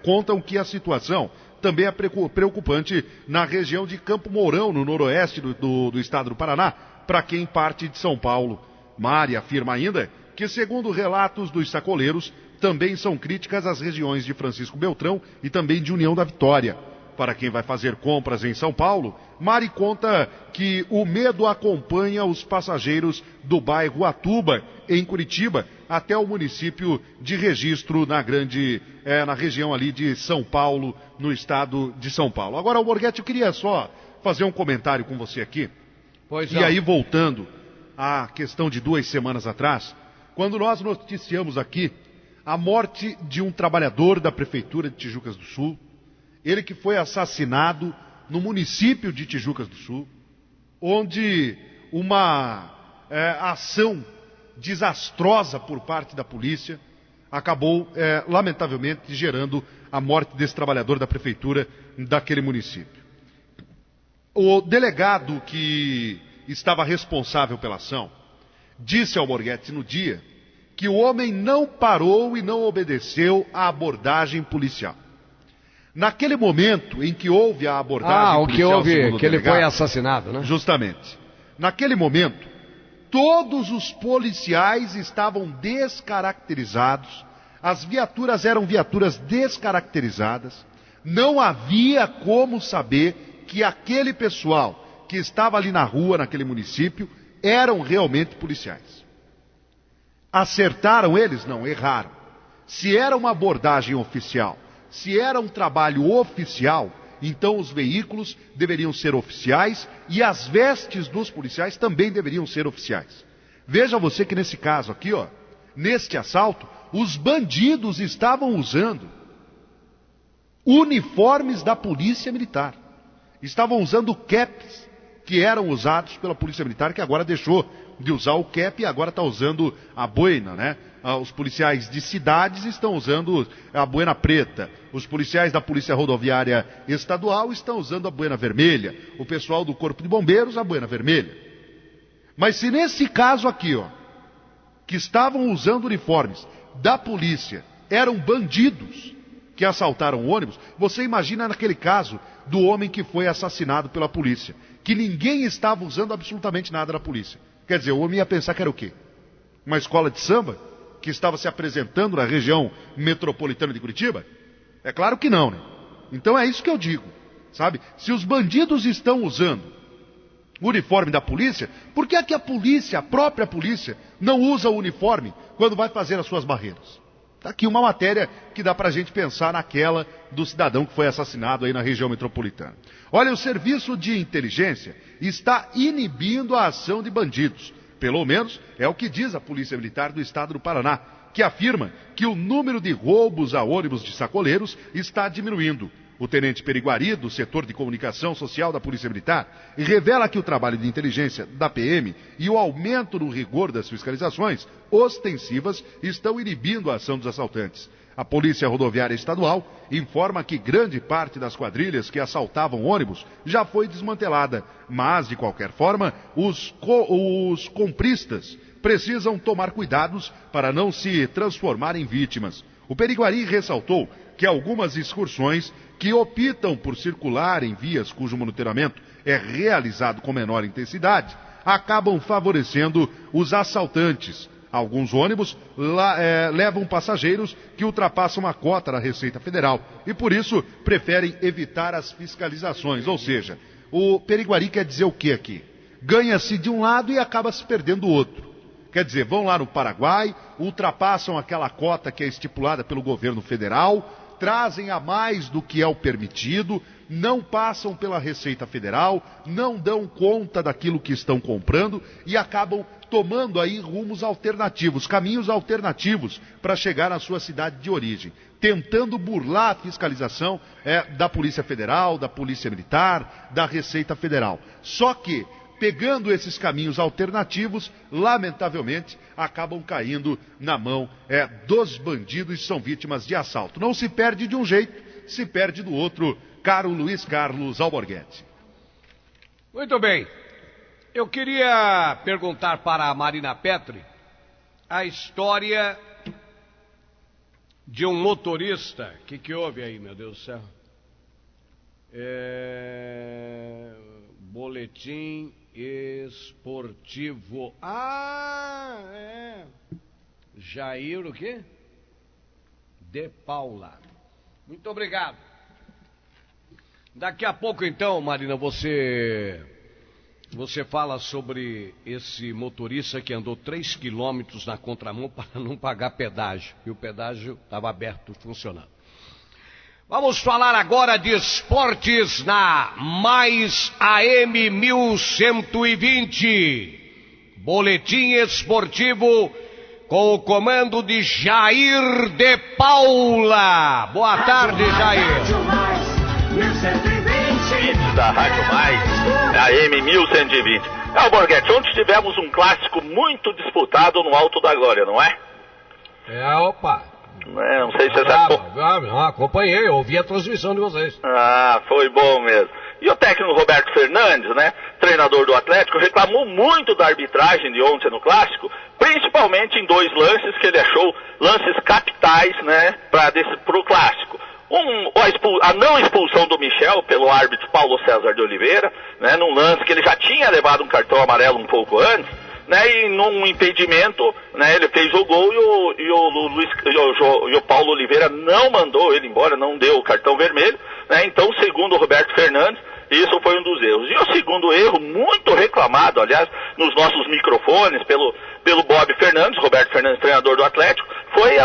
contam que a situação também é preocupante na região de Campo Mourão, no noroeste do estado do Paraná, para quem parte de São Paulo. Mari afirma ainda que, segundo relatos dos sacoleiros, também são críticas às regiões de Francisco Beltrão e também de União da Vitória. Para quem vai fazer compras em São Paulo, Mari conta que o medo acompanha os passageiros do bairro Atuba, em Curitiba, até o município de Registro, na região ali de São Paulo, no estado de São Paulo. Agora, Alborguete, eu queria só fazer um comentário com você aqui. Pois não. E aí, voltando à questão de 2 semanas atrás, quando nós noticiamos aqui a morte de um trabalhador da Prefeitura de Tijucas do Sul, ele que foi assassinado no município de Tijucas do Sul, onde uma ação desastrosa por parte da polícia acabou, lamentavelmente, gerando a morte desse trabalhador da prefeitura daquele município. O delegado que estava responsável pela ação disse ao Alborguete no dia que o homem não parou e não obedeceu à abordagem policial. Naquele momento em que houve a abordagem policial, que ele foi assassinado, né? Justamente. Naquele momento, todos os policiais estavam descaracterizados, as viaturas eram viaturas descaracterizadas, não havia como saber que aquele pessoal que estava ali na rua, naquele município, eram realmente policiais. Acertaram eles? Não, erraram. Se era uma abordagem oficial Se era um trabalho oficial, então os veículos deveriam ser oficiais e as vestes dos policiais também deveriam ser oficiais. Veja você que nesse caso aqui, ó, neste assalto, os bandidos estavam usando uniformes da Polícia Militar. Estavam usando caps que eram usados pela Polícia Militar, que agora deixou de usar o cap e agora está usando a boina, né? Os policiais de cidades estão usando a boina preta. Os policiais da Polícia Rodoviária Estadual estão usando a boina vermelha. O pessoal do Corpo de Bombeiros, a boina vermelha. Mas se nesse caso aqui, ó, que estavam usando uniformes da polícia, eram bandidos que assaltaram o ônibus, você imagina naquele caso do homem que foi assassinado pela polícia, que ninguém estava usando absolutamente nada da polícia. Quer dizer, o homem ia pensar que era o quê? Uma escola de samba que estava se apresentando na região metropolitana de Curitiba? É claro que não, né? Então é isso que eu digo, sabe? Se os bandidos estão usando o uniforme da polícia, por que é que a polícia, a própria polícia, não usa o uniforme quando vai fazer as suas barreiras? Está aqui uma matéria que dá para a gente pensar naquela do cidadão que foi assassinado aí na região metropolitana. Olha, o serviço de inteligência está inibindo a ação de bandidos. Pelo menos é o que diz a Polícia Militar do Estado do Paraná, que afirma que o número de roubos a ônibus de sacoleiros está diminuindo. O tenente Periguari, do setor de comunicação social da Polícia Militar, revela que o trabalho de inteligência da PM e o aumento no rigor das fiscalizações ostensivas estão inibindo a ação dos assaltantes. A Polícia Rodoviária Estadual informa que grande parte das quadrilhas que assaltavam ônibus já foi desmantelada, mas, de qualquer forma, os compristas precisam tomar cuidados para não se transformar em vítimas. O Periguari ressaltou que algumas excursões que optam por circular em vias cujo monitoramento é realizado com menor intensidade, acabam favorecendo os assaltantes. Alguns ônibus levam passageiros que ultrapassam a cota da Receita Federal e, por isso, preferem evitar as fiscalizações. Ou seja, o Periguari quer dizer o que aqui? Ganha-se de um lado e acaba se perdendo do outro. Quer dizer, vão lá no Paraguai, ultrapassam aquela cota que é estipulada pelo governo federal, trazem a mais do que é o permitido, não passam pela Receita Federal, não dão conta daquilo que estão comprando e acabam tomando aí rumos alternativos, caminhos alternativos para chegar na sua cidade de origem, tentando burlar a fiscalização da Polícia Federal, da Polícia Militar, da Receita Federal. Só que, pegando esses caminhos alternativos, lamentavelmente, acabam caindo na mão dos bandidos e são vítimas de assalto. Não se perde de um jeito, se perde do outro, caro Luiz Carlos Alborguete. Muito bem. Eu queria perguntar para a Marina Petri a história de um motorista. O que houve aí, meu Deus do céu? Boletim esportivo. Jair o quê? De Paula. Muito obrigado. Daqui a pouco então, Marina, você fala sobre esse motorista que andou 3 quilômetros na contramão para não pagar pedágio. E o pedágio estava aberto, funcionando. Vamos falar agora de esportes na Mais AM 1120. Boletim esportivo com o comando de Jair de Paula. Boa tarde, Jair. Da Rádio Mais, AM 1120. Alborguete, ontem tivemos um clássico muito disputado no Alto da Glória, não é? Opa. Não sei se você sabe. Acompanhei, ouvi a transmissão de vocês. Foi bom mesmo. E o técnico Roberto Fernandes, né, treinador do Atlético, reclamou muito da arbitragem de ontem no Clássico, principalmente em 2 lances que ele achou lances capitais, né, pro Clássico. A não expulsão do Michel pelo árbitro Paulo César de Oliveira, né, num lance que ele já tinha levado um cartão amarelo um pouco antes, né, e num impedimento, né, ele fez o gol e o Paulo Oliveira não mandou ele embora, não deu o cartão vermelho, né, então, segundo o Roberto Fernandes, isso foi um dos erros. E o segundo erro, muito reclamado, aliás, nos nossos microfones, pelo Bob Fernandes, Roberto Fernandes, treinador do Atlético, foi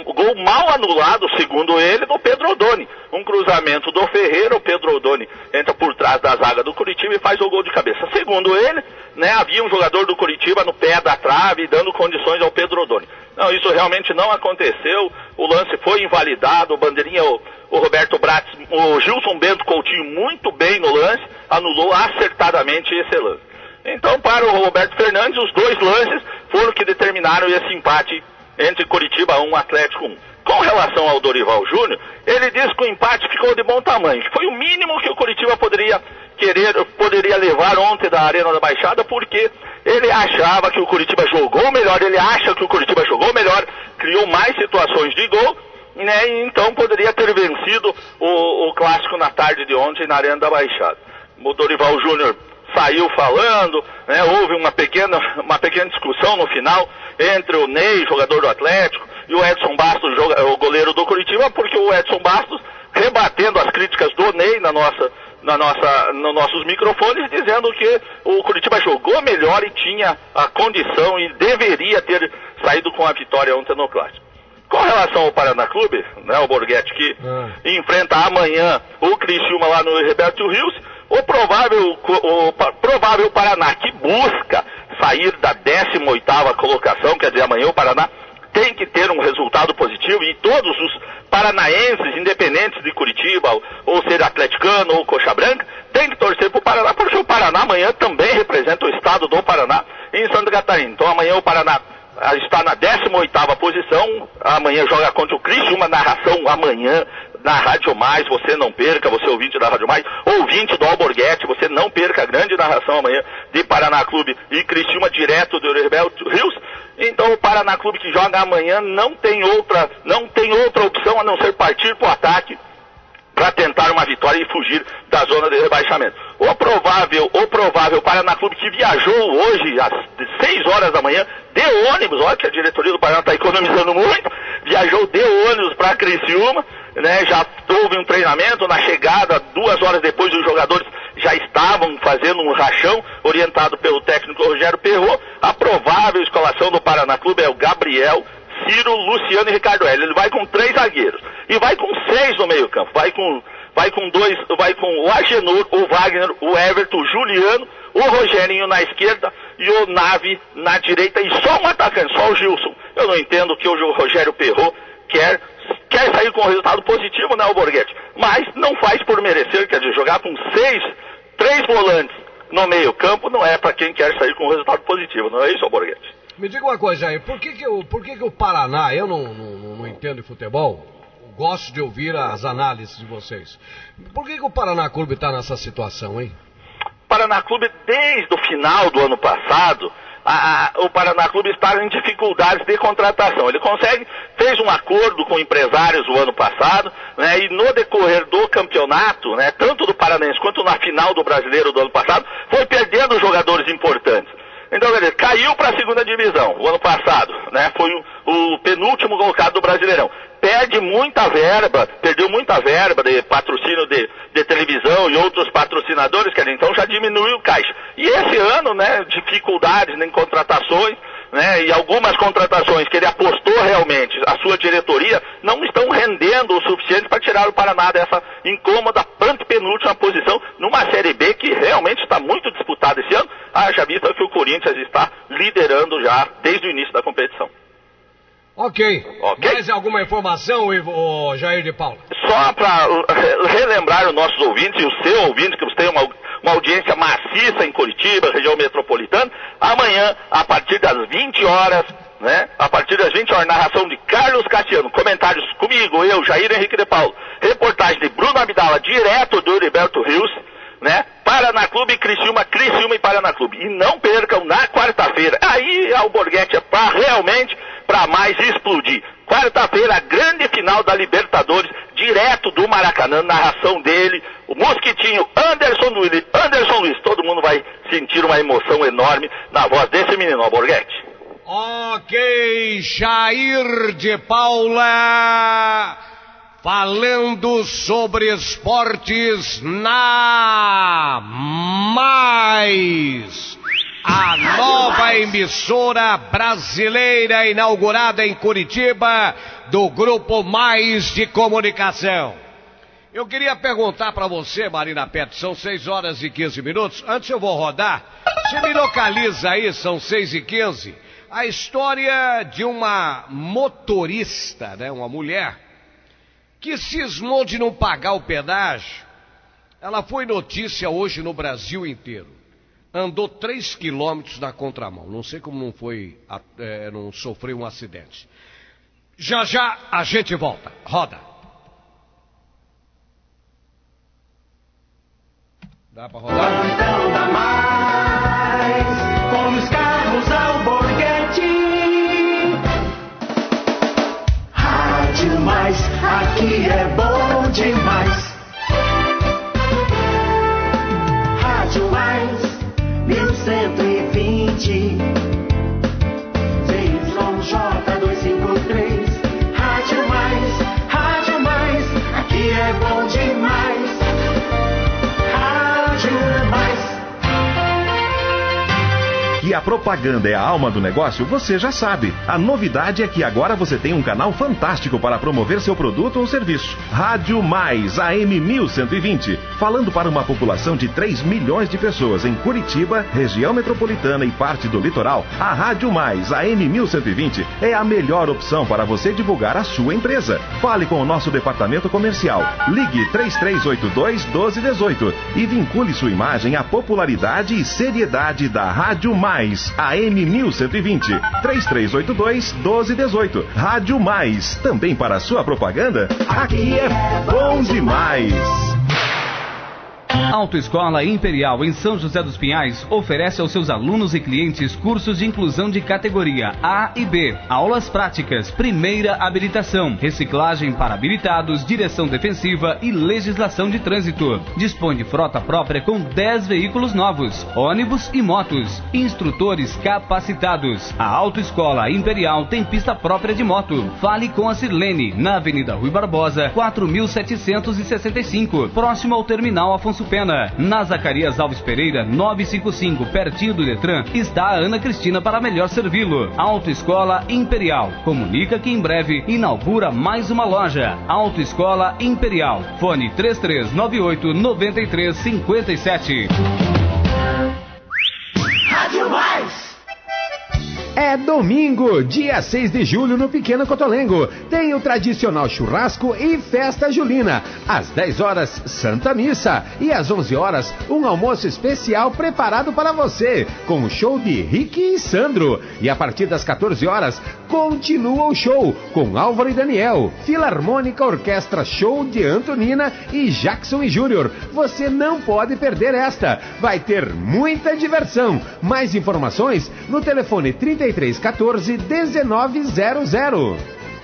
o gol mal anulado, segundo ele, do Pedro Odoni. Um cruzamento do Ferreira, o Pedro Odoni entra por trás da zaga do Curitiba e faz o gol de cabeça. Segundo ele, né, havia um jogador do Curitiba no pé da trave, dando condições ao Pedro Odoni. Não, isso realmente não aconteceu, o lance foi invalidado, o bandeirinha, o Roberto Bratz, o Gilson Bento Coutinho muito bem no lance, anulou acertadamente esse lance. Então, para o Roberto Fernandes, os dois lances foram que determinaram esse empate entre Curitiba 1 Atlético 1. Com relação ao Dorival Júnior, ele diz que o empate ficou de bom tamanho, que foi o mínimo que o Curitiba poderia levar ontem da Arena da Baixada, porque ele achava que o Curitiba jogou melhor, ele acha que o Curitiba jogou melhor, criou mais situações de gol, né, e então poderia ter vencido o clássico na tarde de ontem na Arena da Baixada. O Dorival Júnior saiu falando, né, houve uma pequena discussão no final entre o Ney, jogador do Atlético, e o Edson Bastos, o goleiro do Curitiba, porque o Edson Bastos, rebatendo as críticas do Ney nos nossos microfones, dizendo que o Curitiba jogou melhor e tinha a condição e deveria ter saído com a vitória ontem no clássico. Com relação ao Paraná Clube, né, o Borghetti, que enfrenta amanhã o Criciúma lá no Roberto Rios, o provável Paraná, que busca sair da 18ª colocação, quer dizer, amanhã o Paraná tem que ter um resultado positivo, e todos os paranaenses, independentes de Curitiba, ou seja, atleticano ou coxa branca, tem que torcer para o Paraná, porque o Paraná amanhã também representa o estado do Paraná em Santa Catarina. Então amanhã o Paraná está na 18ª posição, amanhã joga contra o Criciúma, narração amanhã na Rádio Mais, você não perca, você ouvinte da Rádio Mais, ouvinte do Alborguete, você não perca a grande narração amanhã de Paraná Clube e Criciúma direto do Roberto Rios. Então o Paraná Clube que joga amanhã não tem outra opção a não ser partir para o ataque para tentar uma vitória e fugir da zona de rebaixamento. O provável Paraná Clube que viajou hoje às 6 horas da manhã de ônibus, olha que a diretoria do Paraná está economizando muito, viajou de ônibus para Criciúma, né, já houve um treinamento, na chegada, 2 horas depois os jogadores já estavam fazendo um rachão, orientado pelo técnico Rogério Perrot. A provável escalação do Paraná Clube é o Gabriel, Ciro, Luciano e Ricardo Hélio. Ele vai com 3 zagueiros e vai com 6 no meio campo, vai com o Agenor, o Wagner, o Everton, o Juliano, o Rogerinho na esquerda e o Nave na direita, e só um atacante, só o Gilson. Eu não entendo que o Rogério Perrot quer sair com um resultado positivo, né, o Borghetti, mas não faz por merecer, quer dizer, jogar com 3 volantes no meio campo não é para quem quer sair com um resultado positivo, não é isso, Borghetti? Me diga uma coisa aí, por que o Paraná, eu não entendo de futebol, gosto de ouvir as análises de vocês, por que o Paraná Clube está nessa situação, hein? O Paraná Clube, desde o final do ano passado, o Paraná Clube está em dificuldades de contratação. Ele fez um acordo com empresários o ano passado, né, e no decorrer do campeonato, né, tanto do Paranaense quanto na final do Brasileiro do ano passado, foi perdendo jogadores importantes. Então, quer dizer, caiu para a segunda divisão o ano passado, né? Foi o penúltimo colocado do Brasileirão. Perdeu muita verba de patrocínio de televisão e outros patrocinadores, quer dizer, então já diminuiu o caixa. E esse ano, né, dificuldades em contratações, né, e algumas contratações que ele apostou realmente, a sua diretoria, não estão rendendo o suficiente para tirar o Paraná dessa incômoda antepenúltima posição numa Série B que realmente está muito disputada esse ano. Haja vista que o Corinthians está liderando já desde o início da competição. Ok. Mais alguma informação, Jair de Paula? Só para relembrar os nossos ouvintes e o seu ouvinte, que você tem uma audiência maciça em Curitiba, região metropolitana, amanhã, a partir das 20 horas, né? A partir das 20 horas, narração de Carlos Cassiano, comentários comigo, eu, Jair Henrique de Paulo, reportagem de Bruno Abdala, direto do Roberto Rios, né? Paraná Clube, Criciúma e Paraná Clube. E não percam na quarta-feira. Aí o Borghetti é para mais explodir. Quarta-feira, a grande final da Libertadores, direto do Maracanã, narração dele, o mosquitinho Anderson Luiz. Todo mundo vai sentir uma emoção enorme na voz desse menino, Borghetti. Ok, Jair de Paula, falando sobre esportes na Mais. A nova emissora brasileira inaugurada em Curitiba do Grupo Mais de Comunicação. Eu queria perguntar para você, Marina Petro, são 6 horas e 15 minutos. Antes eu vou rodar, você me localiza aí, são 6h15, a história de uma motorista, né, uma mulher, que cismou de não pagar o pedágio. Ela foi notícia hoje no Brasil inteiro. Andou 3 quilômetros na contramão. Não sei como não sofreu um acidente. Já já a gente volta. Roda. Dá pra rodar? Então dá mais, com os carros Alborguete. Rádio Mais, aqui é bom demais. Rádio Mais, 1120, ZYJ253. Rádio Mais, aqui é bom demais. Rádio Mais. Que a propaganda é a alma do negócio, você já sabe. A novidade é que agora você tem um canal fantástico para promover seu produto ou serviço. Rádio Mais, AM 1120. Falando para uma população de 3 milhões de pessoas em Curitiba, região metropolitana e parte do litoral, a Rádio Mais, AM 1120, é a melhor opção para você divulgar a sua empresa. Fale com o nosso departamento comercial. Ligue 3382-1218 e vincule sua imagem à popularidade e seriedade da Rádio Mais. AM 1120, 3382-1218. Rádio Mais, também para sua propaganda, aqui é bom demais. Autoescola Imperial em São José dos Pinhais oferece aos seus alunos e clientes cursos de inclusão de categoria A e B, aulas práticas, primeira habilitação, reciclagem para habilitados, direção defensiva e legislação de trânsito. Dispõe de frota própria com 10 veículos novos, ônibus e motos, instrutores capacitados. A Autoescola Imperial tem pista própria de moto. Fale com a Sirlene, na Avenida Rui Barbosa, 4765, próximo ao terminal Afonso Pena. Na Zacarias Alves Pereira, 955, pertinho do Detran, está a Ana Cristina para melhor servi-lo. Autoescola Imperial comunica que em breve inaugura mais uma loja. Autoescola Imperial. Fone 3398-9357. Rádio Mais. É domingo, dia 6 de julho, no Pequeno Cotolengo. Tem o tradicional churrasco e festa julina. Às 10 horas, Santa Missa. E às 11 horas, um almoço especial preparado para você, com o show de Rick e Sandro. E a partir das 14 horas, continua o show, com Álvaro e Daniel. Filarmônica Orquestra Show de Antonina e Jackson e Júnior. Você não pode perder esta. Vai ter muita diversão. Mais informações no telefone 3314-1900.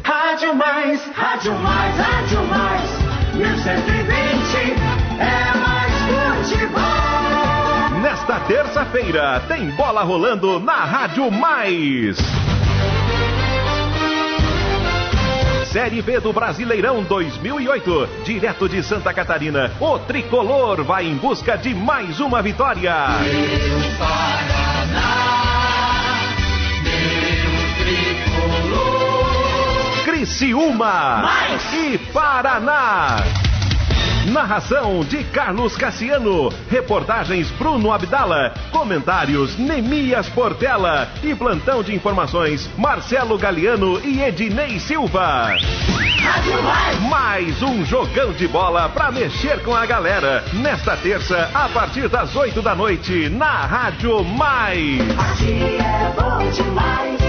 Rádio Mais, Rádio Mais, Rádio Mais, 1120, é mais futebol. Nesta terça-feira, tem bola rolando na Rádio Mais. Série B do Brasileirão 2008, direto de Santa Catarina, o Tricolor vai em busca de mais uma vitória. Criciúma e Paraná. Narração de Carlos Cassiano, reportagens Bruno Abdala, comentários Nemias Portela e plantão de informações Marcelo Galiano e Ednei Silva. Mais um jogão de bola pra mexer com a galera, nesta terça, a partir das 8 da noite, na Rádio Mais. Aqui é bom demais.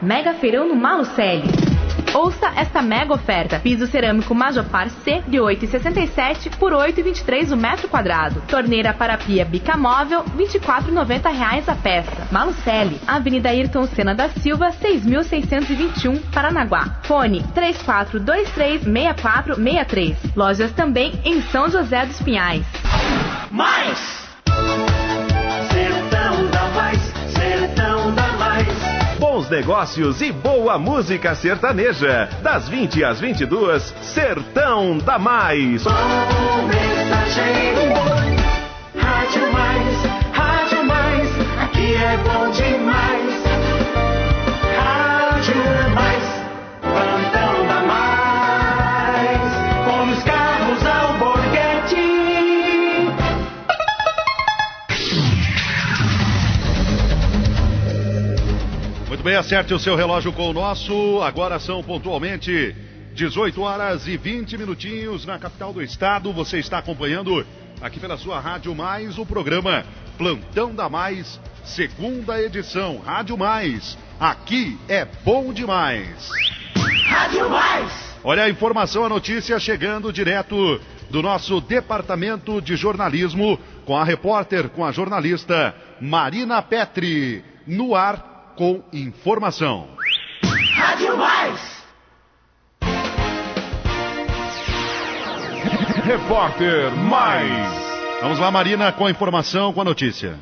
Mega Feirão no Malucelli. Ouça esta mega oferta. Piso cerâmico Majopar C de 8,67 por 8,23 o metro quadrado. Torneira para pia bicamóvel, R$ 24,90 a peça. Malucelli, Avenida Ayrton Senna da Silva, 6.621, Paranaguá. Fone 3423-6463. Lojas também em São José dos Pinhais. Mais! Sertão dá mais, sertão dá mais. Bons negócios e boa música sertaneja. Das 20 às 22, Sertão dá Mais. Bom mensageiro, Rádio Mais, Rádio Mais. bem, acerte o seu relógio com o nosso. Agora são pontualmente 18 horas e 20 minutinhos na capital do estado. Você está acompanhando aqui pela sua Rádio Mais o programa Plantão da Mais, segunda edição. Rádio Mais, aqui é bom demais. Rádio Mais. Olha a informação, a notícia chegando direto do nosso departamento de jornalismo com a repórter, com a jornalista Marina Petri, no ar com informação. Rádio Mais. Repórter Mais. Vamos lá, Marina, com a informação, com a notícia.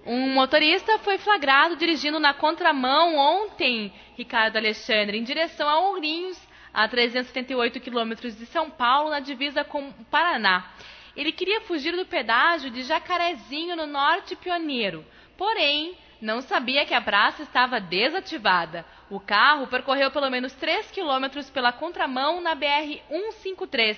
Um motorista foi flagrado dirigindo na contramão ontem, Ricardo Alexandre, em direção a Ourinhos, a 378 quilômetros de São Paulo, na divisa com o Paraná. Ele queria fugir do pedágio de Jacarezinho, no Norte Pioneiro, porém não sabia que a praça estava desativada. O carro percorreu pelo menos 3 quilômetros pela contramão na BR-153.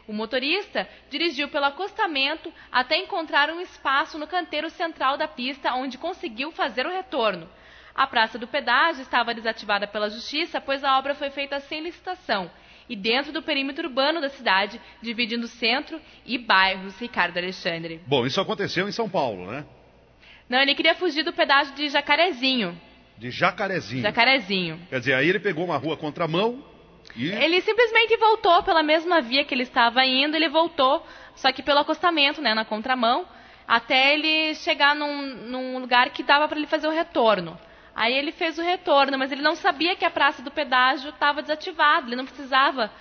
O motorista dirigiu pelo acostamento até encontrar um espaço no canteiro central da pista, onde conseguiu fazer o retorno. A praça do pedágio estava desativada pela Justiça, pois a obra foi feita sem licitação e dentro do perímetro urbano da cidade, dividindo centro e bairros, Ricardo Alexandre. Bom, isso aconteceu em São Paulo, né? Não, ele queria fugir do pedágio de Jacarezinho. De Jacarezinho. Jacarezinho. Quer dizer, aí ele pegou uma rua contramão e... Ele simplesmente voltou pela mesma via que ele estava indo, ele voltou, só que pelo acostamento, né, na contramão, até ele chegar num lugar que dava para ele fazer o retorno. Aí ele fez o retorno, mas ele não sabia que a praça do pedágio estava desativada. Ele não precisava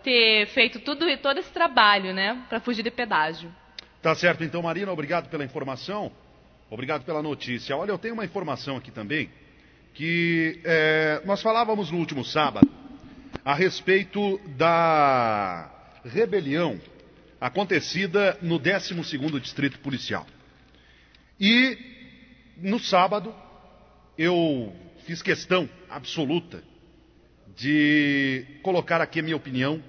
ter feito todo esse trabalho, né, para fugir de pedágio. Tá certo, então, Marina, obrigado pela informação, obrigado pela notícia. Olha, eu tenho uma informação aqui também, que nós falávamos no último sábado a respeito da rebelião acontecida no 12º Distrito Policial. E no sábado eu fiz questão absoluta de colocar aqui a minha opinião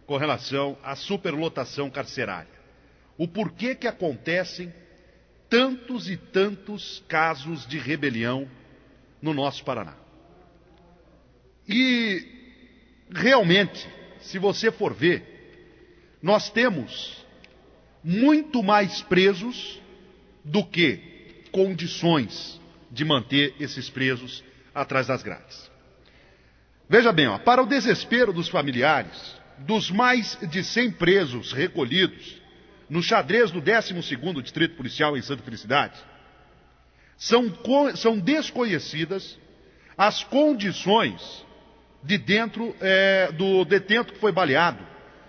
com relação à superlotação carcerária. O porquê que acontecem tantos e tantos casos de rebelião no nosso Paraná. E realmente, se você for ver, nós temos muito mais presos do que condições de manter esses presos atrás das grades. Veja bem, para o desespero dos familiares, dos mais de 100 presos recolhidos no xadrez do 12º Distrito Policial em Santa Felicidade, são desconhecidas as condições de dentro do detento que foi baleado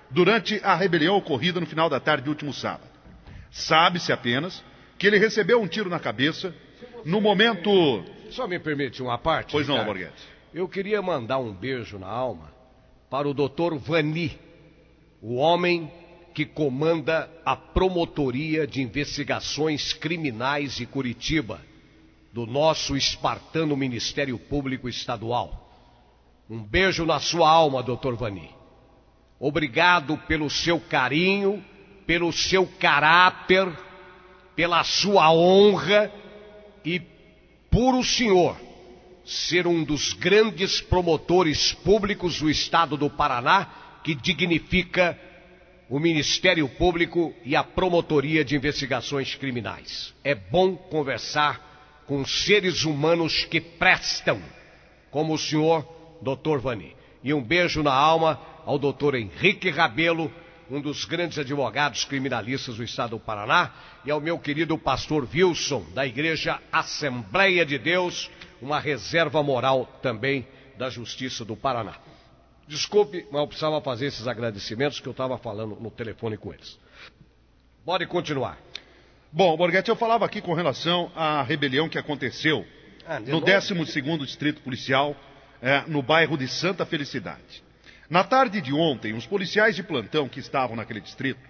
durante a rebelião ocorrida no final da tarde do último sábado. Sabe-se apenas que ele recebeu um tiro na cabeça no momento... Só me permite uma parte? Pois não, Ricardo. Borghetti. Eu queria mandar um beijo na alma para o Dr. Vani, o homem que comanda a Promotoria de Investigações Criminais de Curitiba, do nosso espartano Ministério Público Estadual. Um beijo na sua alma, Dr. Vani. Obrigado pelo seu carinho, pelo seu caráter, pela sua honra e por o senhor ser um dos grandes promotores públicos do estado do Paraná, que dignifica o Ministério Público e a Promotoria de Investigações Criminais. É bom conversar com seres humanos que prestam, como o senhor, Dr. Vani. E um beijo na alma ao Dr. Henrique Rabelo, um dos grandes advogados criminalistas do estado do Paraná, e ao meu querido pastor Wilson, da Igreja Assembleia de Deus, uma reserva moral também da Justiça do Paraná. Desculpe, mas eu precisava fazer esses agradecimentos que eu estava falando no telefone com eles. Pode continuar. Bom, Borghetti, eu falava aqui com relação à rebelião que aconteceu no 12º Distrito Policial, no bairro de Santa Felicidade. Na tarde de ontem, os policiais de plantão que estavam naquele distrito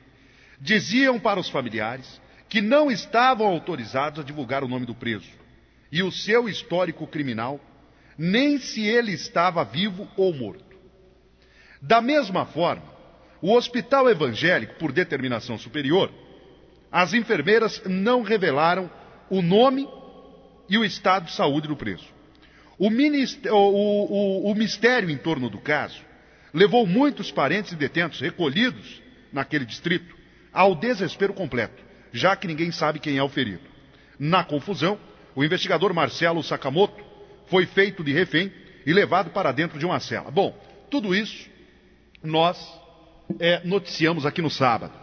diziam para os familiares que não estavam autorizados a divulgar o nome do preso e o seu histórico criminal, nem se ele estava vivo ou morto. Da mesma forma, o Hospital Evangélico, por determinação superior, as enfermeiras não revelaram o nome e o estado de saúde do preso. O mistério em torno do caso levou muitos parentes e detentos recolhidos naquele distrito ao desespero completo, já que ninguém sabe quem é o ferido. Na confusão, o investigador Marcelo Sakamoto foi feito de refém e levado para dentro de uma cela. Bom, tudo isso nós noticiamos aqui no sábado.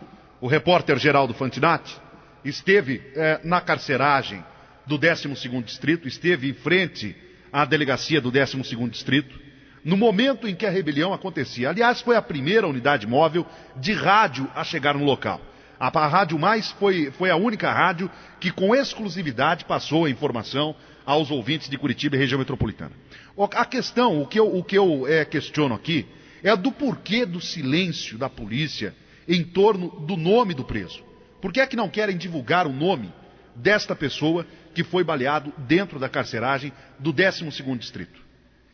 O repórter Geraldo Fantinatti esteve na carceragem do 12º Distrito, esteve em frente à delegacia do 12º Distrito, no momento em que a rebelião acontecia. Aliás, foi a primeira unidade móvel de rádio a chegar no local. A Rádio Mais foi a única rádio que com exclusividade passou a informação aos ouvintes de Curitiba e região metropolitana. A questão, o que eu questiono aqui, é do porquê do silêncio da polícia em torno do nome do preso. Por que é que não querem divulgar o nome desta pessoa que foi baleado dentro da carceragem do 12º Distrito?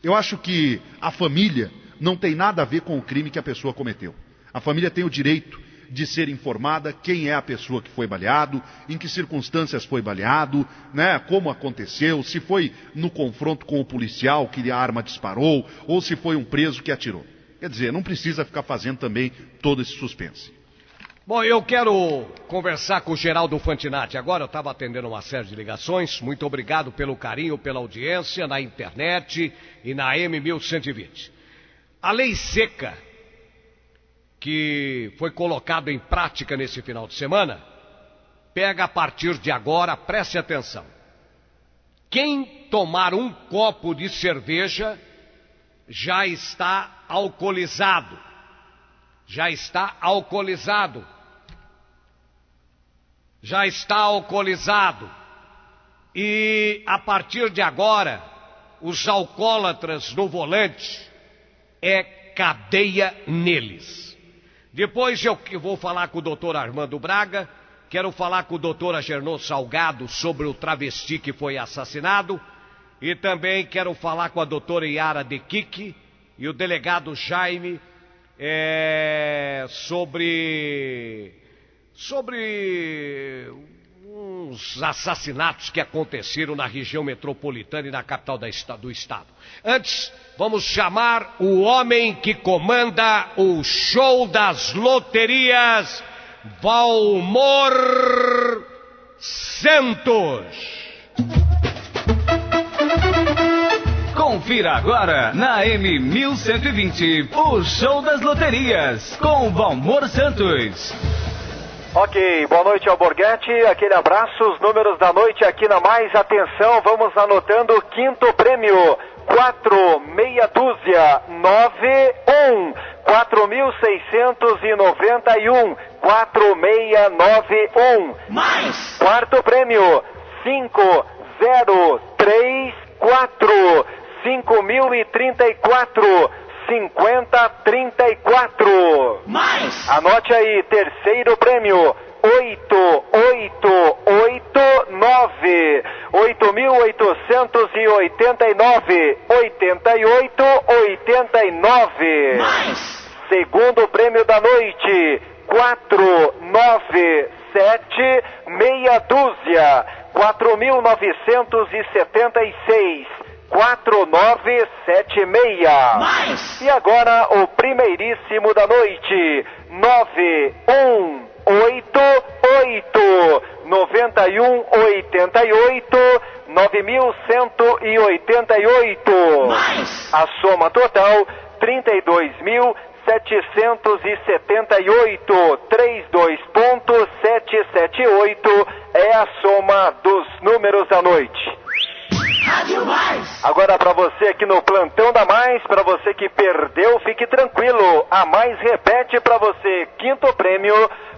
Eu acho que a família não tem nada a ver com o crime que a pessoa cometeu. A família tem o direito de ser informada quem é a pessoa que foi baleado, em que circunstâncias foi baleado, né, como aconteceu, se foi no confronto com o policial que a arma disparou, ou se foi um preso que atirou. Quer dizer, não precisa ficar fazendo também todo esse suspense. Bom, eu quero conversar com o Geraldo Fantinatti agora. Eu estava atendendo uma série de ligações. Muito obrigado pelo carinho, pela audiência na internet e na M1120. A lei seca que foi colocada em prática nesse final de semana pega a partir de agora, preste atenção. Quem tomar um copo de cerveja já está alcoolizado. Já está alcoolizado. Já está alcoolizado. E a partir de agora, os alcoólatras no volante é cadeia neles. Depois eu vou falar com o doutor Armando Braga, quero falar com o doutor Agenor Salgado sobre o travesti que foi assassinado, e também quero falar com a doutora Yara De Kiki e o delegado Jaime sobre uns assassinatos que aconteceram na região metropolitana e na capital do estado. Antes, vamos chamar o homem que comanda o show das loterias, Valmor Santos. Confira agora na M1120 o show das loterias com Valmor Santos. Ok, boa noite Alborguete, aquele abraço, os números da noite aqui na Mais, atenção, vamos anotando o quinto prêmio, 4, meia dúzia, 9, 1, 4.691, 4691, mais, quarto prêmio, 5, 0, 3, 4, 5.034, 5034. Mais. Anote aí, terceiro prêmio, 8889, 8.889, 8889. Mais. Segundo prêmio da noite, 497, meia dúzia, 4.976. 4976. Mais. E agora o primeiríssimo da noite, 9188, 9188, 9188. Mais. A soma total, 32.778, 32.778 é a soma dos números da noite. Rádio Mais. Agora para você aqui no plantão da Mais, para você que perdeu, fique tranquilo. A Mais repete para você, quinto prêmio,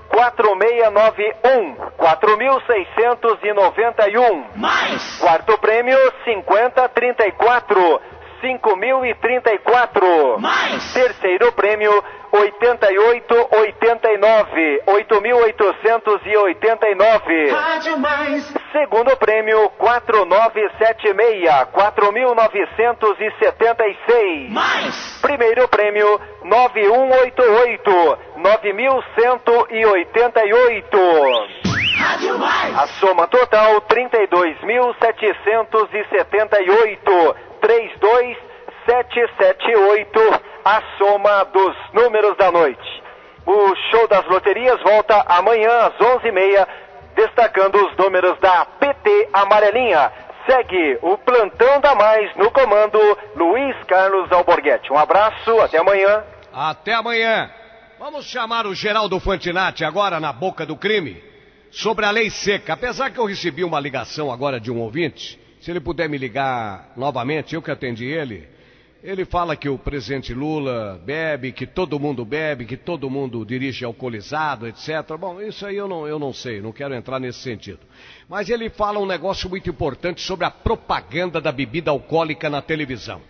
4691, 4.691. Mais. Quarto prêmio, 5034, 5.034. Mais. Terceiro prêmio, 8889, 8.889. Rádio Mais. Segundo prêmio, 4976, 4.976. Mais. Primeiro prêmio, 9188, 9.188. Rádio Mais. A soma total, 32.778, 32778, a soma dos números da noite. O show das loterias volta amanhã às 11h30, destacando os números da PT Amarelinha. Segue o Plantão da Mais no comando Luiz Carlos Alborguete. Um abraço, até amanhã. Até amanhã. Vamos chamar o Geraldo Fantinatti agora na boca do crime sobre a lei seca. Apesar que eu recebi uma ligação agora de um ouvinte, se ele puder me ligar novamente, eu que atendi ele. Ele fala que o presidente Lula bebe, que todo mundo bebe, que todo mundo dirige alcoolizado, etc. Bom, isso aí eu não sei, não quero entrar nesse sentido. Mas ele fala um negócio muito importante sobre a propaganda da bebida alcoólica na televisão.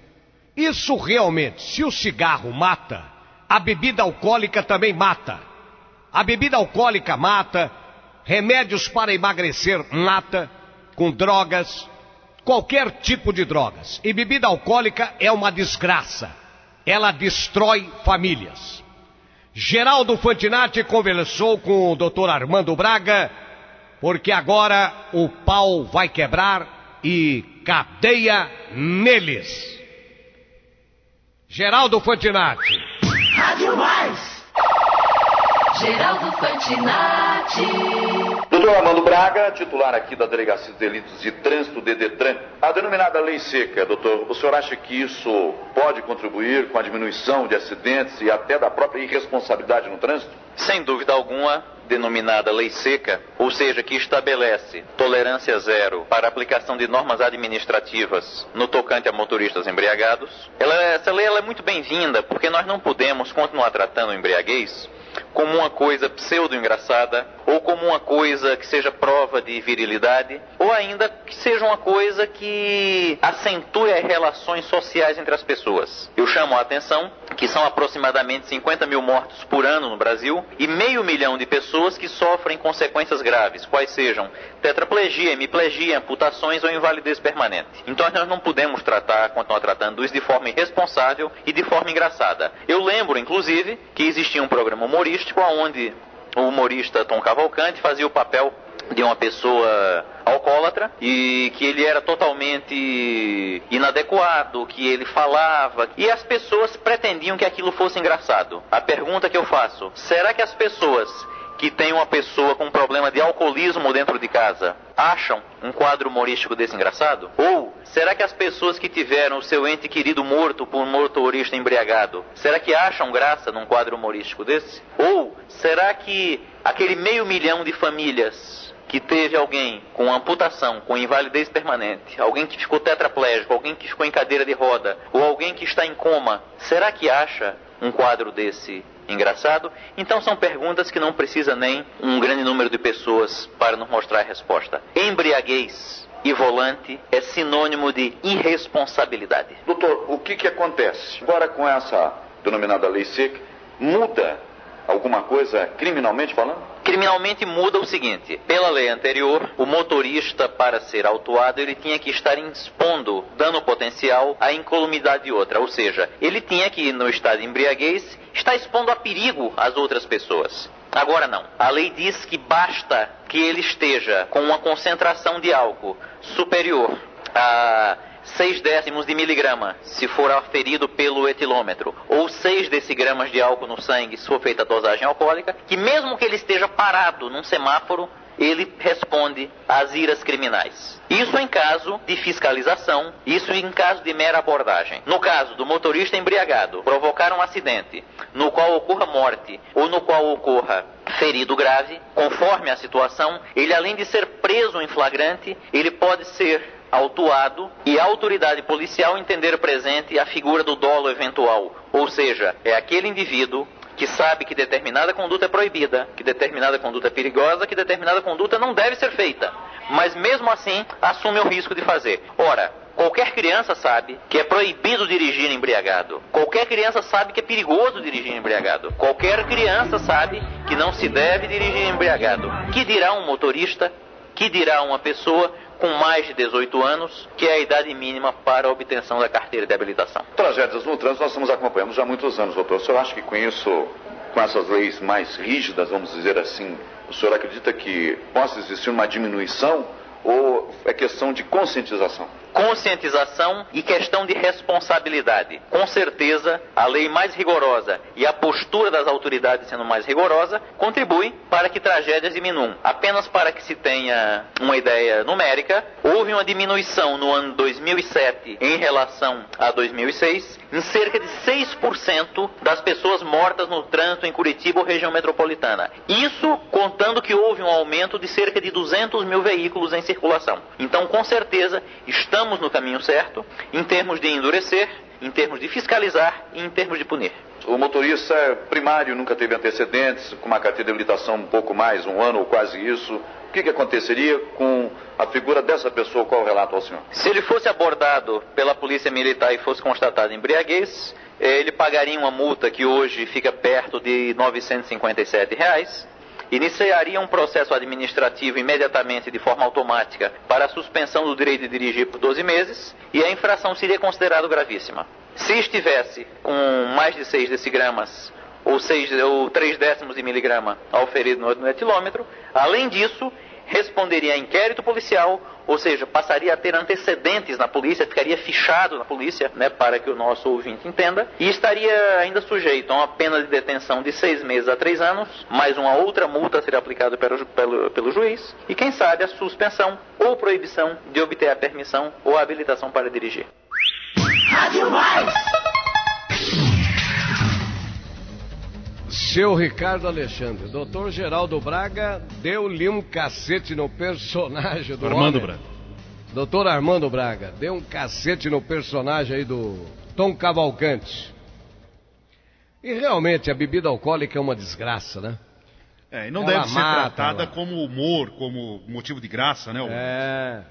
Isso realmente, se o cigarro mata, a bebida alcoólica também mata. A bebida alcoólica mata, remédios para emagrecer mata, com drogas, qualquer tipo de drogas. E bebida alcoólica é uma desgraça. Ela destrói famílias. Geraldo Fantinatti conversou com o Dr. Armando Braga, porque agora o pau vai quebrar e cadeia neles. Geraldo Fantinatti. Rádio Mais. Geraldo Fantinatti. Doutor Armando Braga, titular aqui da Delegacia de Delitos de Trânsito, DDTRAN. A denominada lei seca, doutor, o senhor acha que isso pode contribuir com a diminuição de acidentes e até da própria irresponsabilidade no trânsito? Sem dúvida alguma, denominada lei seca, ou seja, que estabelece tolerância zero para a aplicação de normas administrativas no tocante a motoristas embriagados. Essa lei é muito bem-vinda, porque nós não podemos continuar tratando a embriaguez como uma coisa pseudo-engraçada, ou como uma coisa que seja prova de virilidade, ou ainda que seja uma coisa que acentue as relações sociais entre as pessoas. Eu chamo a atenção que são aproximadamente 50 mil mortos por ano no Brasil e 500 mil de pessoas que sofrem consequências graves, quais sejam tetraplegia, hemiplegia, amputações ou invalidez permanente. Então nós não podemos continuar tratando isso de forma irresponsável e de forma engraçada. Eu lembro, inclusive, que existia um programa humorístico onde o humorista Tom Cavalcante fazia o papel de uma pessoa alcoólatra e que ele era totalmente inadequado, que ele falava, e as pessoas pretendiam que aquilo fosse engraçado. A pergunta que eu faço: será que as pessoas que têm uma pessoa com problema de alcoolismo dentro de casa acham um quadro humorístico desse engraçado? Ou será que as pessoas que tiveram o seu ente querido morto por um motorista embriagado, será que acham graça num quadro humorístico desse? Ou será que aquele 500 mil de famílias que teve alguém com amputação, com invalidez permanente, alguém que ficou tetraplégico, alguém que ficou em cadeira de roda, ou alguém que está em coma, será que acha um quadro desse engraçado? Então são perguntas que não precisa nem um grande número de pessoas para nos mostrar a resposta. Embriaguez e volante é sinônimo de irresponsabilidade. Doutor, o que acontece? Agora com essa denominada lei seca, muda alguma coisa criminalmente falando? Criminalmente muda o seguinte: pela lei anterior, o motorista, para ser autuado, ele tinha que estar expondo dano potencial à incolumidade de outra, ou seja, ele tinha que, no estado de embriaguez, estar expondo a perigo às outras pessoas. Agora não. A lei diz que basta que ele esteja com uma concentração de álcool superior a 6 décimos de miligrama, se for aferido pelo etilômetro, ou 6 decigramas de álcool no sangue, se for feita a dosagem alcoólica, que mesmo que ele esteja parado num semáforo, ele responde às iras criminais. Isso em caso de fiscalização, isso em caso de mera abordagem. No caso do motorista embriagado provocar um acidente no qual ocorra morte ou no qual ocorra ferido grave, conforme a situação, ele, além de ser preso em flagrante, ele pode ser autuado e a autoridade policial entender presente a figura do dolo eventual, ou seja, é aquele indivíduo que sabe que determinada conduta é proibida, que determinada conduta é perigosa, que determinada conduta não deve ser feita, mas mesmo assim assume o risco de fazer. Ora, qualquer criança sabe que é proibido dirigir embriagado. Qualquer criança sabe que é perigoso dirigir embriagado. Qualquer criança sabe que não se deve dirigir embriagado. Que dirá um motorista? Que dirá uma pessoa com mais de 18 anos, que é a idade mínima para a obtenção da carteira de habilitação? Tragédias no trânsito nós estamos acompanhando já há muitos anos, doutor. O senhor acha que com isso, com essas leis mais rígidas, vamos dizer assim, o senhor acredita que possa existir uma diminuição ou é questão de conscientização? conscientização e questão de responsabilidade. Com certeza, a lei mais rigorosa e a postura das autoridades sendo mais rigorosa contribui para que tragédias diminuam. Apenas para que se tenha uma ideia numérica, houve uma diminuição no ano 2007 em relação a 2006 em cerca de 6% das pessoas mortas no trânsito em Curitiba ou região metropolitana. Isso contando que houve um aumento de cerca de 200 mil veículos em circulação. Então, com certeza, estamos no caminho certo em termos de endurecer, em termos de fiscalizar e em termos de punir. O motorista primário nunca teve antecedentes, com uma carteira de habilitação um pouco mais, um ano ou quase isso. O que aconteceria com a figura dessa pessoa? Qual o relato ao senhor? Se ele fosse abordado pela polícia militar e fosse constatado embriaguez, ele pagaria uma multa que hoje fica perto de R$ 957. Iniciaria um processo administrativo imediatamente de forma automática para a suspensão do direito de dirigir por 12 meses e a infração seria considerada gravíssima. Se estivesse com mais de 6 decigramas ou 3 décimos de miligrama auferido no etilômetro, além disso, responderia a inquérito policial, ou seja, passaria a ter antecedentes na polícia, ficaria fichado na polícia, para que o nosso ouvinte entenda, e estaria ainda sujeito a uma pena de detenção de 6 meses a 3 anos, mais uma outra multa a ser aplicada pelo juiz, e quem sabe a suspensão ou proibição de obter a permissão ou a habilitação para dirigir. Rádio Mais. Seu Ricardo Alexandre, Dr. Geraldo Braga deu-lhe um cacete no personagem do Armando homem. Braga. Dr. Armando Braga deu um cacete no personagem aí do Tom Cavalcante. E realmente a bebida alcoólica é uma desgraça, né? E não Ela deve ser mata, tratada como humor, como motivo de graça, né?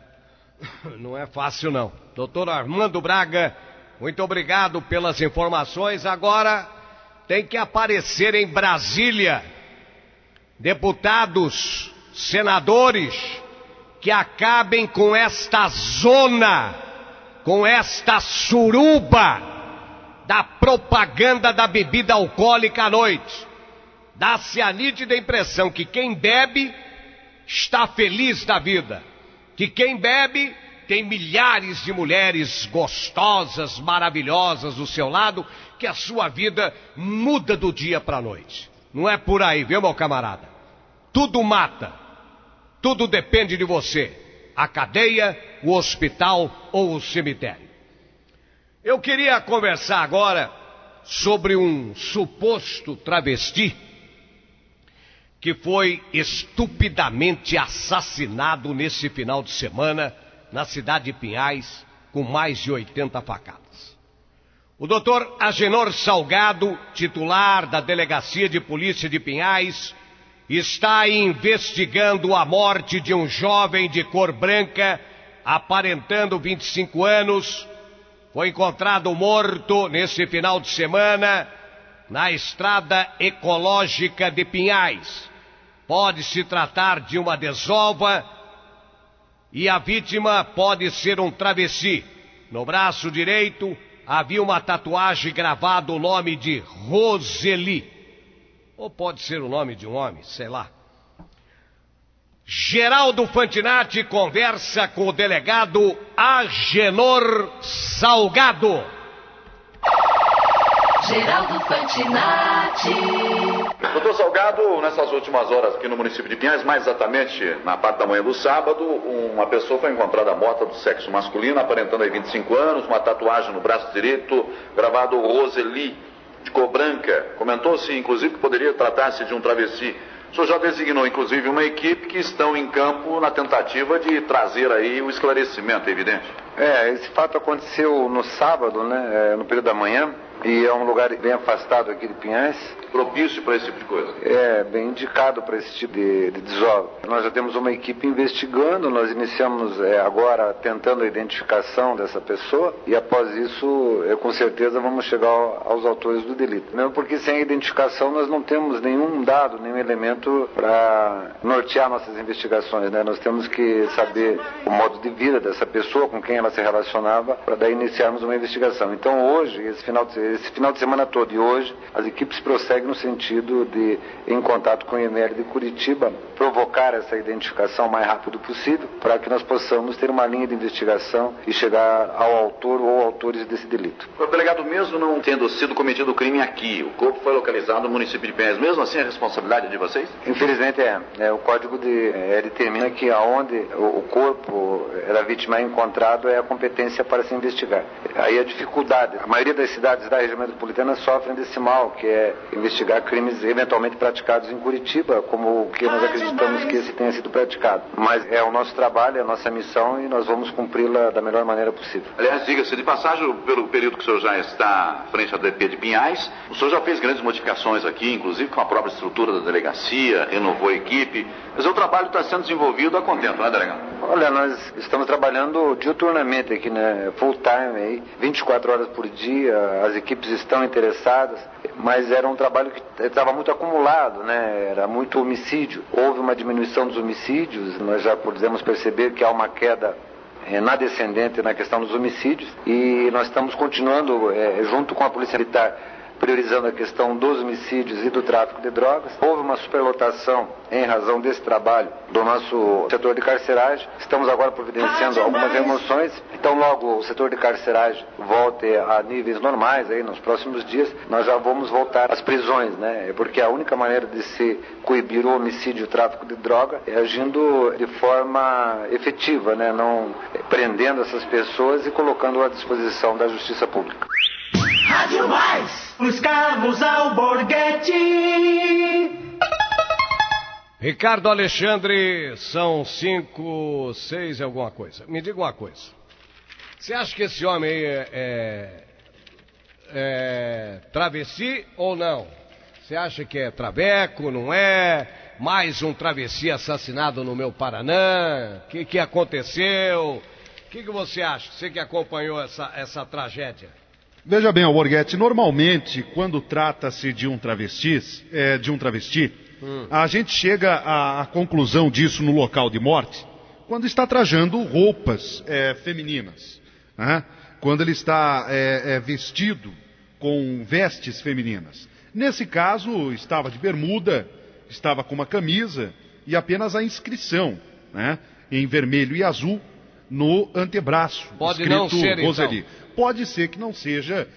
Não é fácil não. Dr. Armando Braga, muito obrigado pelas informações. Agora tem que aparecer em Brasília deputados, senadores que acabem com esta zona, com esta suruba da propaganda da bebida alcoólica à noite. Dá-se a nítida impressão que quem bebe está feliz da vida, que quem bebe tem milhares de mulheres gostosas, maravilhosas do seu lado, que a sua vida muda do dia para a noite. Não é por aí, viu, meu camarada? Tudo mata, tudo depende de você. A cadeia, o hospital ou o cemitério. Eu queria conversar agora sobre um suposto travesti que foi estupidamente assassinado nesse final de semana na cidade de Pinhais, com mais de 80 facadas. O doutor Agenor Salgado, titular da Delegacia de Polícia de Pinhais, está investigando a morte de um jovem de cor branca, aparentando 25 anos. Foi encontrado morto nesse final de semana na estrada ecológica de Pinhais. Pode se tratar de uma desova e a vítima pode ser um travesti. No braço direito havia uma tatuagem gravada o nome de Roseli. Ou pode ser o nome de um homem, sei lá. Geraldo Fantinatti conversa com o delegado Agenor Salgado. Geraldo Fantinatti. Doutor Salgado, nessas últimas horas aqui no município de Pinhais, mais exatamente na parte da manhã do sábado, uma pessoa foi encontrada morta do sexo masculino, aparentando aí 25 anos, uma tatuagem no braço direito, gravado Roseli, de cor branca. Comentou-se, inclusive, que poderia tratar-se de um travesti. O senhor já designou, inclusive, uma equipe que estão em campo na tentativa de trazer aí o esclarecimento, é evidente. Esse fato aconteceu no sábado, né, no período da manhã, e é um lugar bem afastado aqui de Pinhais. Propício para esse tipo de coisa? Bem indicado para esse tipo de desova. Nós já temos uma equipe investigando, nós iniciamos agora tentando a identificação dessa pessoa, e após isso, com certeza, vamos chegar aos autores do delito. Mesmo porque sem a identificação nós não temos nenhum dado, nenhum elemento para nortear nossas investigações, né? Nós temos que saber o modo de vida dessa pessoa, com quem ela se relacionava, para daí iniciarmos uma investigação. Então hoje, esse esse final de semana todo e hoje, as equipes prosseguem no sentido de, em contato com o IML de Curitiba, provocar essa identificação o mais rápido possível, para que nós possamos ter uma linha de investigação e chegar ao autor ou autores desse delito. O delegado, mesmo não tendo sido cometido o crime aqui, o corpo foi localizado no município de Pinhais, mesmo assim a responsabilidade é de vocês? Infelizmente o código determina que aonde o corpo da vítima é encontrado é a competência para se investigar. Aí a dificuldade, a maioria das cidades da região metropolitana sofrem desse mal, que é investigar crimes eventualmente praticados em Curitiba, como o que nós acreditamos que esse tenha sido praticado. Mas é o nosso trabalho, é a nossa missão e nós vamos cumpri-la da melhor maneira possível. Aliás, diga-se de passagem, pelo período que o senhor já está à frente da DP de Pinhais, o senhor já fez grandes modificações aqui, inclusive com a própria estrutura da delegacia, renovou a equipe, mas o trabalho está sendo desenvolvido a contento, não é, delegado? Olha, nós estamos trabalhando diuturnamente aqui, né, full time, aí, 24 horas por dia, as equipes estão interessadas, mas era um trabalho que estava muito acumulado, né, era muito homicídio. Houve uma diminuição dos homicídios, nós já podemos perceber que há uma queda na descendente na questão dos homicídios e nós estamos continuando junto com a Polícia Militar priorizando a questão dos homicídios e do tráfico de drogas. Houve uma superlotação em razão desse trabalho do nosso setor de carceragem. Estamos agora providenciando algumas remoções. Então, logo o setor de carceragem volte a níveis normais aí nos próximos dias, nós já vamos voltar às prisões, né? Porque a única maneira de se coibir o homicídio e o tráfico de droga é agindo de forma efetiva, né? Não prendendo essas pessoas e colocando à disposição da justiça pública. Rádio Mais, Luiz Carlos Alborguete. Ricardo Alexandre, são 5, 6 e alguma coisa. Me diga uma coisa. Você acha que esse homem aí é travesti ou não? Você acha que é traveco, não é? Mais um travesti assassinado no meu Paraná? O que aconteceu? O que você acha? Você que acompanhou essa tragédia? Veja bem, Alborguete, normalmente, quando trata-se de um travesti, a gente chega à conclusão disso no local de morte, quando está trajando roupas femininas, né? Quando ele está vestido com vestes femininas. Nesse caso, estava de bermuda, estava com uma camisa e apenas a inscrição, né, em vermelho e azul no antebraço. Pode não ser, Roseli. então. Pode ser que não seja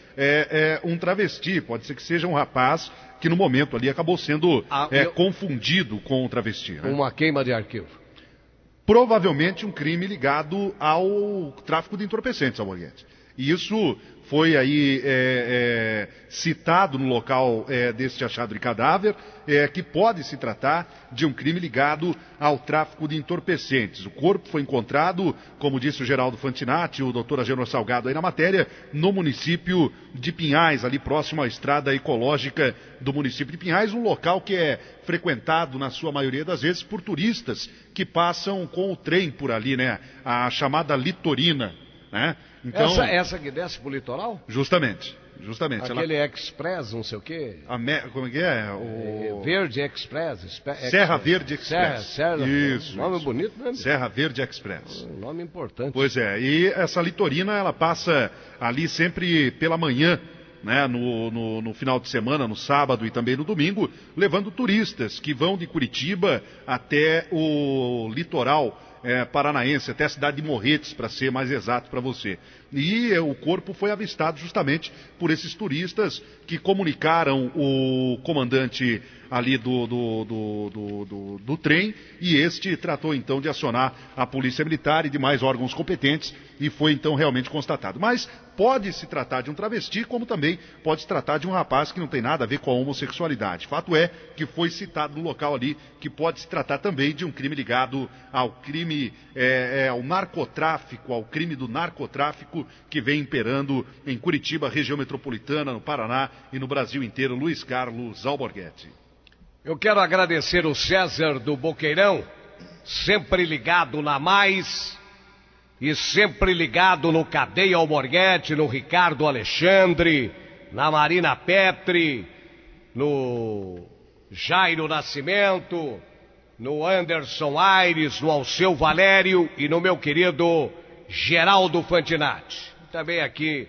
um travesti, pode ser que seja um rapaz que no momento ali acabou sendo confundido com um travesti. Né? Uma queima de arquivo. Provavelmente um crime ligado ao tráfico de entorpecentes, Alborguete. E isso foi aí citado no local deste achado de cadáver, que pode se tratar de um crime ligado ao tráfico de entorpecentes. O corpo foi encontrado, como disse o Geraldo Fantinatti, o doutor Agenor Salgado aí na matéria, no município de Pinhais, ali próximo à estrada ecológica do município de Pinhais, um local que é frequentado, na sua maioria das vezes, por turistas que passam com o trem por ali, né? A chamada litorina, né? Então, essa que desce pro litoral? Justamente. Aquele Express, não sei o quê. Como é que é? Verde Express. Serra Verde Express. Isso. Nome bonito mesmo. Serra Verde Express. Nome importante. Pois é. E essa litorina, ela passa ali sempre pela manhã, né, no final de semana, no sábado e também no domingo, levando turistas que vão de Curitiba até o litoral paranaense, até a cidade de Morretes, para ser mais exato para você. E o corpo foi avistado justamente por esses turistas que comunicaram o comandante ali do trem, e este tratou então de acionar a Polícia Militar e demais órgãos competentes, e foi então realmente constatado. Mas pode se tratar de um travesti, como também pode se tratar de um rapaz que não tem nada a ver com a homossexualidade. Fato é que foi citado no local ali que pode se tratar também de um crime ligado ao crime, ao narcotráfico, ao crime do narcotráfico que vem imperando em Curitiba, região metropolitana, no Paraná e no Brasil inteiro. Luiz Carlos Alborguete. Eu quero agradecer o César do Boqueirão, sempre ligado na Mais e sempre ligado no Cadeia Alborguete, no Ricardo Alexandre, na Marina Petri, no Jairo Nascimento, no Anderson Aires, no Alceu Valério e no meu querido Geraldo Fantinatti. Também aqui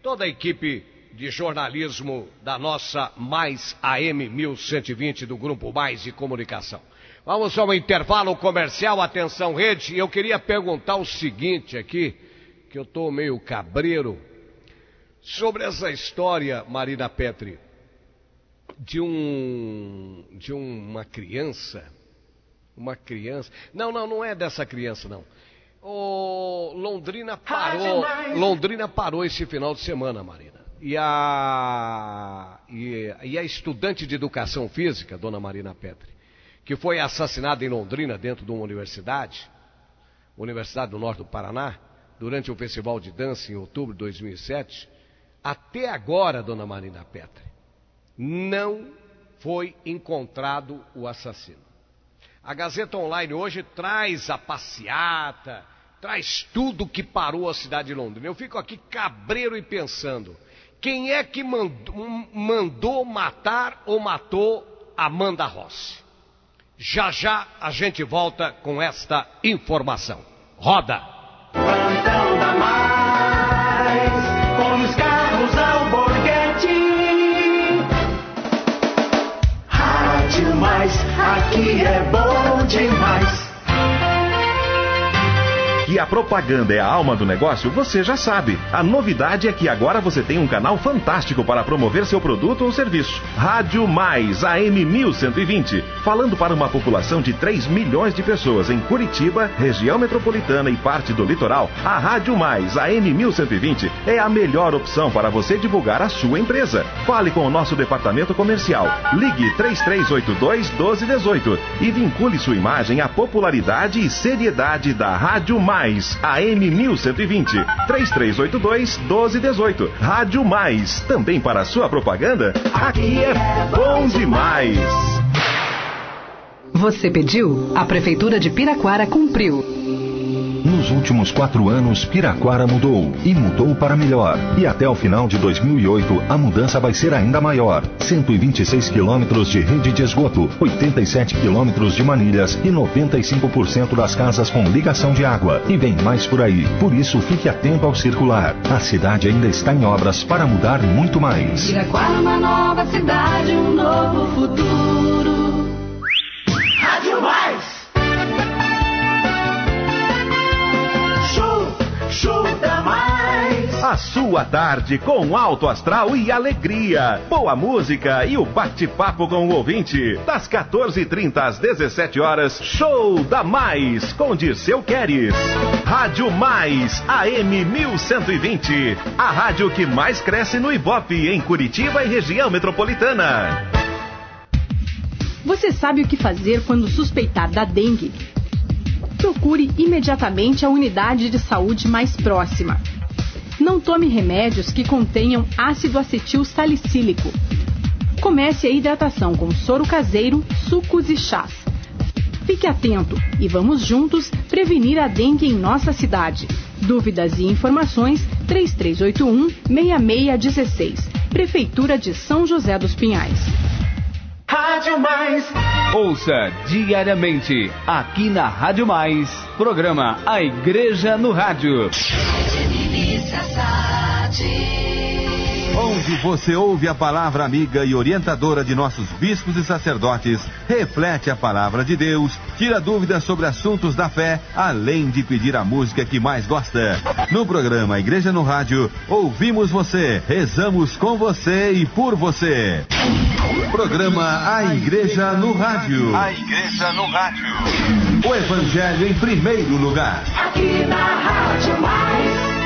toda a equipe de jornalismo da nossa Mais AM 1120 do Grupo Mais de Comunicação. Vamos ao intervalo comercial, atenção rede, eu queria perguntar o seguinte aqui, que eu tô meio cabreiro, sobre essa história, Marina Petri, de uma criança, não é dessa criança não. Londrina parou esse final de semana, Marina. E a estudante de educação física, dona Marina Petri, que foi assassinada em Londrina dentro de uma Universidade do Norte do Paraná, durante o Festival de Dança em outubro de 2007, até agora, dona Marina Petri, não foi encontrado o assassino. A Gazeta Online hoje traz a passeata, traz tudo que parou a cidade de Londrina. Eu fico aqui cabreiro e pensando, quem é que mandou matar ou matou Amanda Rossi? Já já a gente volta com esta informação. Roda! Plantão da Mais, com os carros Alborguete. Rádio Mais, aqui é bom demais. Que a propaganda é a alma do negócio, você já sabe. A novidade é que agora você tem um canal fantástico para promover seu produto ou serviço. Rádio Mais, AM 1120. Falando para uma população de 3 milhões de pessoas em Curitiba, região metropolitana e parte do litoral, a Rádio Mais, AM 1120, é a melhor opção para você divulgar a sua empresa. Fale com o nosso departamento comercial. Ligue 3382-1218 e vincule sua imagem à popularidade e seriedade da Rádio Mais. AM 1120, 3382-1218. Rádio Mais, também para sua propaganda, aqui é bom demais. Você pediu? A Prefeitura de Piraquara cumpriu. Nos últimos 4 anos, Piraquara mudou, e mudou para melhor. E até o final de 2008, a mudança vai ser ainda maior. 126 quilômetros de rede de esgoto, 87 quilômetros de manilhas e 95% das casas com ligação de água. E vem mais por aí. Por isso, fique atento ao circular. A cidade ainda está em obras para mudar muito mais. Piraquara, uma nova cidade, um novo futuro. Rádio Mais. Show da Mais. A sua tarde com alto astral e alegria. Boa música e o bate-papo com o ouvinte. Das 14h30 às 17 horas, Show da Mais, com Dirceu Queres. Rádio Mais, AM 1120. A rádio que mais cresce no Ibope, em Curitiba e região metropolitana. Você sabe o que fazer quando suspeitar da dengue? Procure imediatamente a unidade de saúde mais próxima. Não tome remédios que contenham ácido acetil salicílico. Comece a hidratação com soro caseiro, sucos e chás. Fique atento e vamos juntos prevenir a dengue em nossa cidade. Dúvidas e informações 3381-6616. Prefeitura de São José dos Pinhais. Rádio Mais. Ouça diariamente, aqui na Rádio Mais, programa A Igreja no Rádio. Onde você ouve a palavra amiga e orientadora de nossos bispos e sacerdotes, reflete a palavra de Deus, tira dúvidas sobre assuntos da fé, além de pedir a música que mais gosta. No programa A Igreja no Rádio, ouvimos você, rezamos com você e por você. Programa A Igreja no Rádio. A Igreja no Rádio. O Evangelho em primeiro lugar. Aqui na Rádio Mais.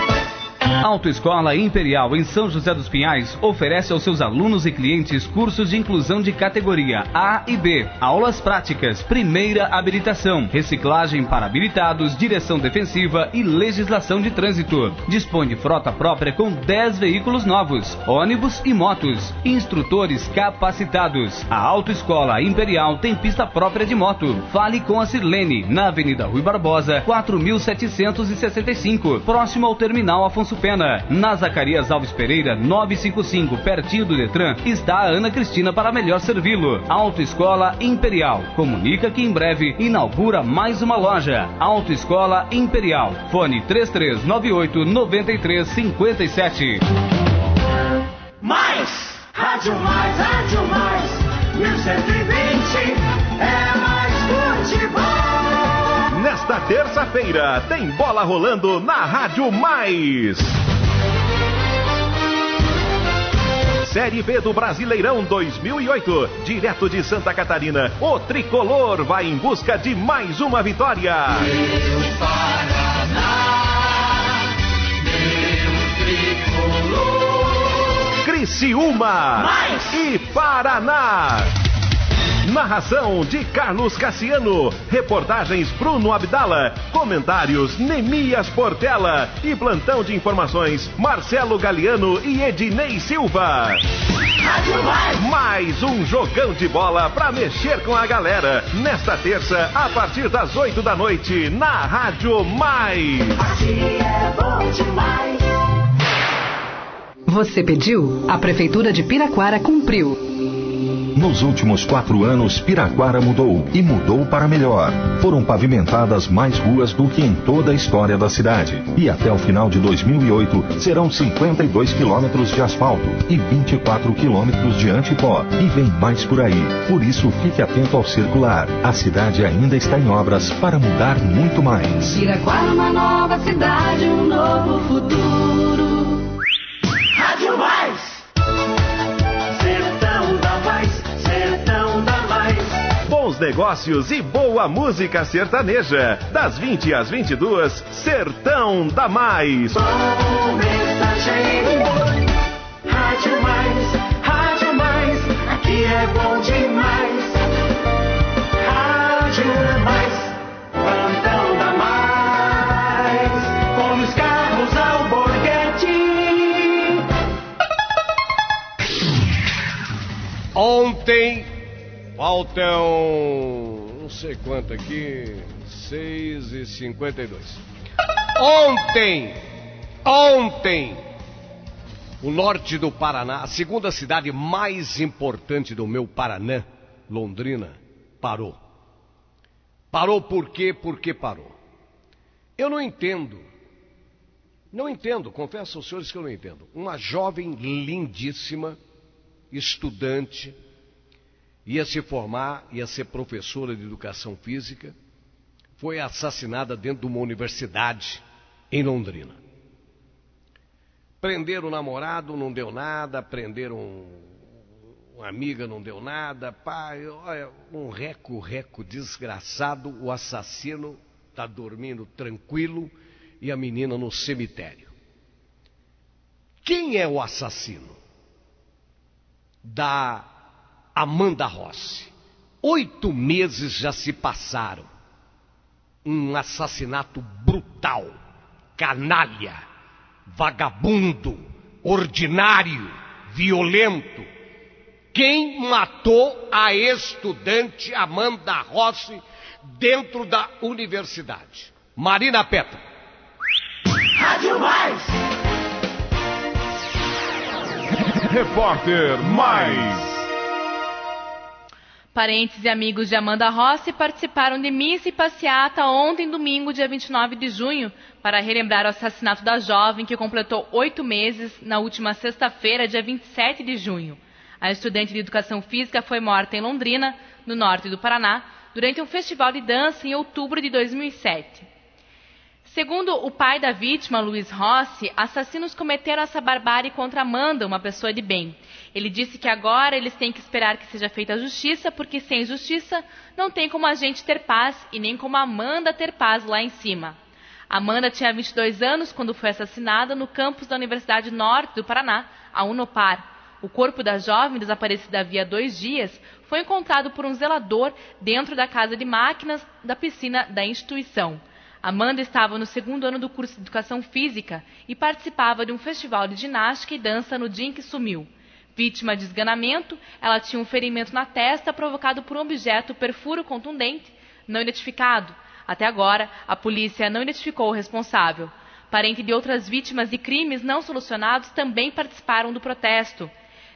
Autoescola Imperial em São José dos Pinhais oferece aos seus alunos e clientes cursos de inclusão de categoria A e B, aulas práticas, primeira habilitação, reciclagem para habilitados, direção defensiva e legislação de trânsito. Dispõe de frota própria com 10 veículos novos, ônibus e motos, instrutores capacitados. A Autoescola Imperial tem pista própria de moto. Fale com a Sirlene, na Avenida Rui Barbosa, 4765, próximo ao Terminal Afonso Pena. Na Zacarias Alves Pereira, 955, pertinho do Detran, está a Ana Cristina para melhor servi-lo. Autoescola Imperial. Comunica que em breve inaugura mais uma loja. Autoescola Imperial. Fone 3398-9357. Rádio Mais, 1120 é mais futebol. Nesta terça-feira tem bola rolando na Rádio Mais. Série B do Brasileirão 2008, direto de Santa Catarina, o Tricolor vai em busca de mais uma vitória. Meu Paraná, meu Tricolor. Criciúma Mais. e Paraná. Narração de Carlos Cassiano, reportagens Bruno Abdala, comentários Nemias Portela e plantão de informações Marcelo Galiano e Ednei Silva. Mais um jogão de bola pra mexer com a galera, nesta terça, a partir das 8 da noite, na Rádio Mais. Aqui é bom demais. Você pediu? A Prefeitura de Piraquara cumpriu. Nos últimos 4 anos, Piraquara mudou e mudou para melhor. Foram pavimentadas mais ruas do que em toda a história da cidade. E até o final de 2008, serão 52 quilômetros de asfalto e 24 quilômetros de antipó. E vem mais por aí. Por isso, fique atento ao circular. A cidade ainda está em obras para mudar muito mais. Piraquara, uma nova cidade, um novo futuro. Rádio Mais. Sertão da Mais, Sertão da Mais. Bons negócios e boa música sertaneja. Das 20 às 22, Sertão da Mais. Bom mensageiro. Rádio Mais, aqui é bom demais. Rádio Mais, plantão da Mais. Com os carros ao Borghetti. Ontem, faltam, não sei quanto aqui, 6h52. Ontem, o norte do Paraná, a segunda cidade mais importante do meu Paraná, Londrina, parou. Parou por quê? Por que parou? Eu não entendo, confesso aos senhores que eu não entendo. Uma jovem lindíssima, estudante, ia se formar, ia ser professora de educação física, foi assassinada dentro de uma universidade em Londrina. Prenderam o namorado, não deu nada, prenderam uma amiga, não deu nada, pai, olha, um reco desgraçado, o assassino está dormindo tranquilo e a menina no cemitério. Quem é o assassino? Da Amanda Rossi. 8 meses já se passaram. Um assassinato brutal, canalha, vagabundo, ordinário, violento. Quem matou a estudante Amanda Rossi dentro da universidade? Marina Petra. Rádio Mais. Repórter Mais. Parentes e amigos de Amanda Rossi participaram de missa e passeata ontem, domingo, dia 29 de junho, para relembrar o assassinato da jovem que completou 8 meses na última sexta-feira, dia 27 de junho. A estudante de educação física foi morta em Londrina, no norte do Paraná, durante um festival de dança em outubro de 2007. Segundo o pai da vítima, Luiz Rossi, assassinos cometeram essa barbárie contra Amanda, uma pessoa de bem. Ele disse que agora eles têm que esperar que seja feita a justiça, porque sem justiça não tem como a gente ter paz e nem como a Amanda ter paz lá em cima. Amanda tinha 22 anos quando foi assassinada no campus da Universidade Norte do Paraná, a Unopar. O corpo da jovem, desaparecida havia 2 dias, foi encontrado por um zelador dentro da casa de máquinas da piscina da instituição. Amanda estava no 2º ano do curso de Educação Física e participava de um festival de ginástica e dança no dia em que sumiu. Vítima de esganamento, ela tinha um ferimento na testa provocado por um objeto perfuro contundente não identificado. Até agora, a polícia não identificou o responsável. Parentes de outras vítimas de crimes não solucionados também participaram do protesto.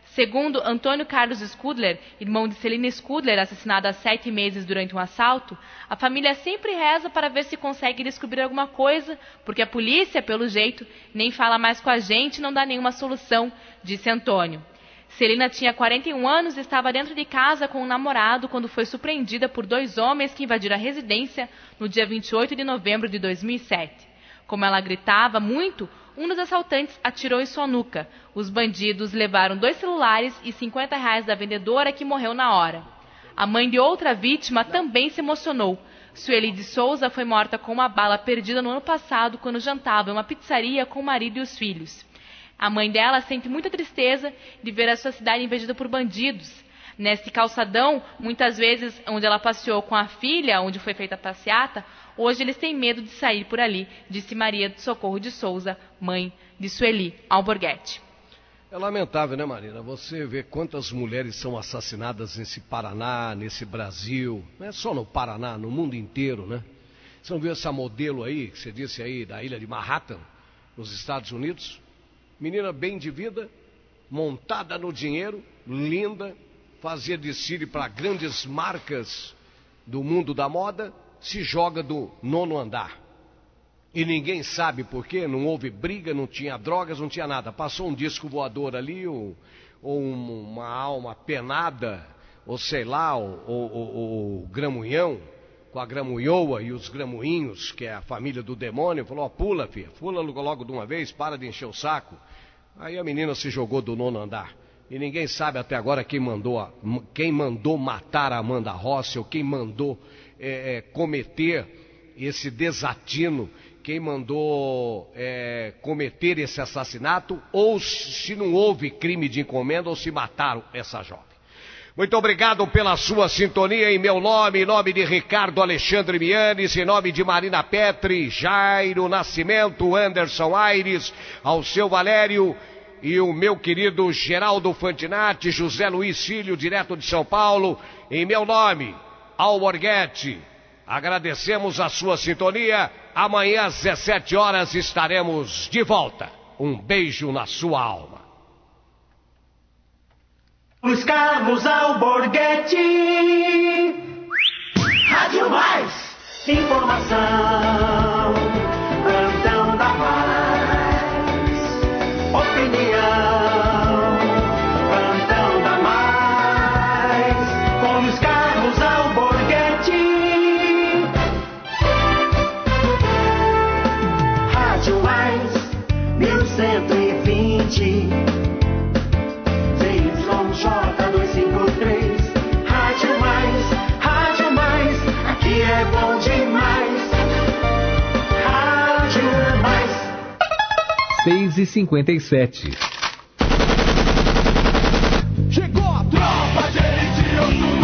Segundo Antônio Carlos Skudler, irmão de Celina Skudler, assassinada há 7 meses durante um assalto, a família sempre reza para ver se consegue descobrir alguma coisa, porque a polícia, pelo jeito, nem fala mais com a gente e não dá nenhuma solução, disse Antônio. Celina tinha 41 anos e estava dentro de casa com um namorado quando foi surpreendida por 2 homens que invadiram a residência no dia 28 de novembro de 2007. Como ela gritava muito, um dos assaltantes atirou em sua nuca. Os bandidos levaram 2 celulares e R$50 da vendedora, que morreu na hora. A mãe de outra vítima também se emocionou. Sueli de Souza foi morta com uma bala perdida no ano passado quando jantava em uma pizzaria com o marido e os filhos. A mãe dela sente muita tristeza de ver a sua cidade invadida por bandidos. Nesse calçadão, muitas vezes onde ela passeou com a filha, onde foi feita a passeata, hoje eles têm medo de sair por ali, disse Maria do Socorro de Souza, mãe de Sueli Alborguete. É lamentável, né, Marina? Você vê quantas mulheres são assassinadas nesse Paraná, nesse Brasil, não é só no Paraná, no mundo inteiro, né? Você não viu essa modelo aí, que você disse aí, da ilha de Manhattan, nos Estados Unidos? Menina bem de vida, montada no dinheiro, linda, fazia desfile para grandes marcas do mundo da moda, se joga do 9º andar. E ninguém sabe por quê, não houve briga, não tinha drogas, não tinha nada. Passou um disco voador ali, ou uma alma penada, ou sei lá, o gramunhão, com a gramunhoa e os gramuinhos, que é a família do demônio, falou, ó, pula, filha, pula logo de uma vez, para de encher o saco. Aí a menina se jogou do 9º andar. E ninguém sabe até agora quem mandou matar a Amanda Rossi, ou quem mandou cometer esse desatino, quem mandou cometer esse assassinato, ou se não houve crime de encomenda, ou se mataram essa jovem. Muito obrigado pela sua sintonia em meu nome, em nome de Ricardo Alexandre Mianes, em nome de Marina Petri, Jairo Nascimento, Anderson Aires, Alceu Valério e o meu querido Geraldo Fantinatti, José Luiz Filho, direto de São Paulo. Em meu nome, Alborguete, agradecemos a sua sintonia. Amanhã às 17 horas estaremos de volta. Um beijo na sua alma. Luiz Carlos Alborguete, Rádio Mais, informação, plantão da paz, opinião, plantão da Mais, com Luiz Carlos Alborguete, Rádio Mais, 1120. J253, Rádio Mais, aqui é bom demais, Rádio Mais. 6h57. Chegou a tropa de elite, eu sou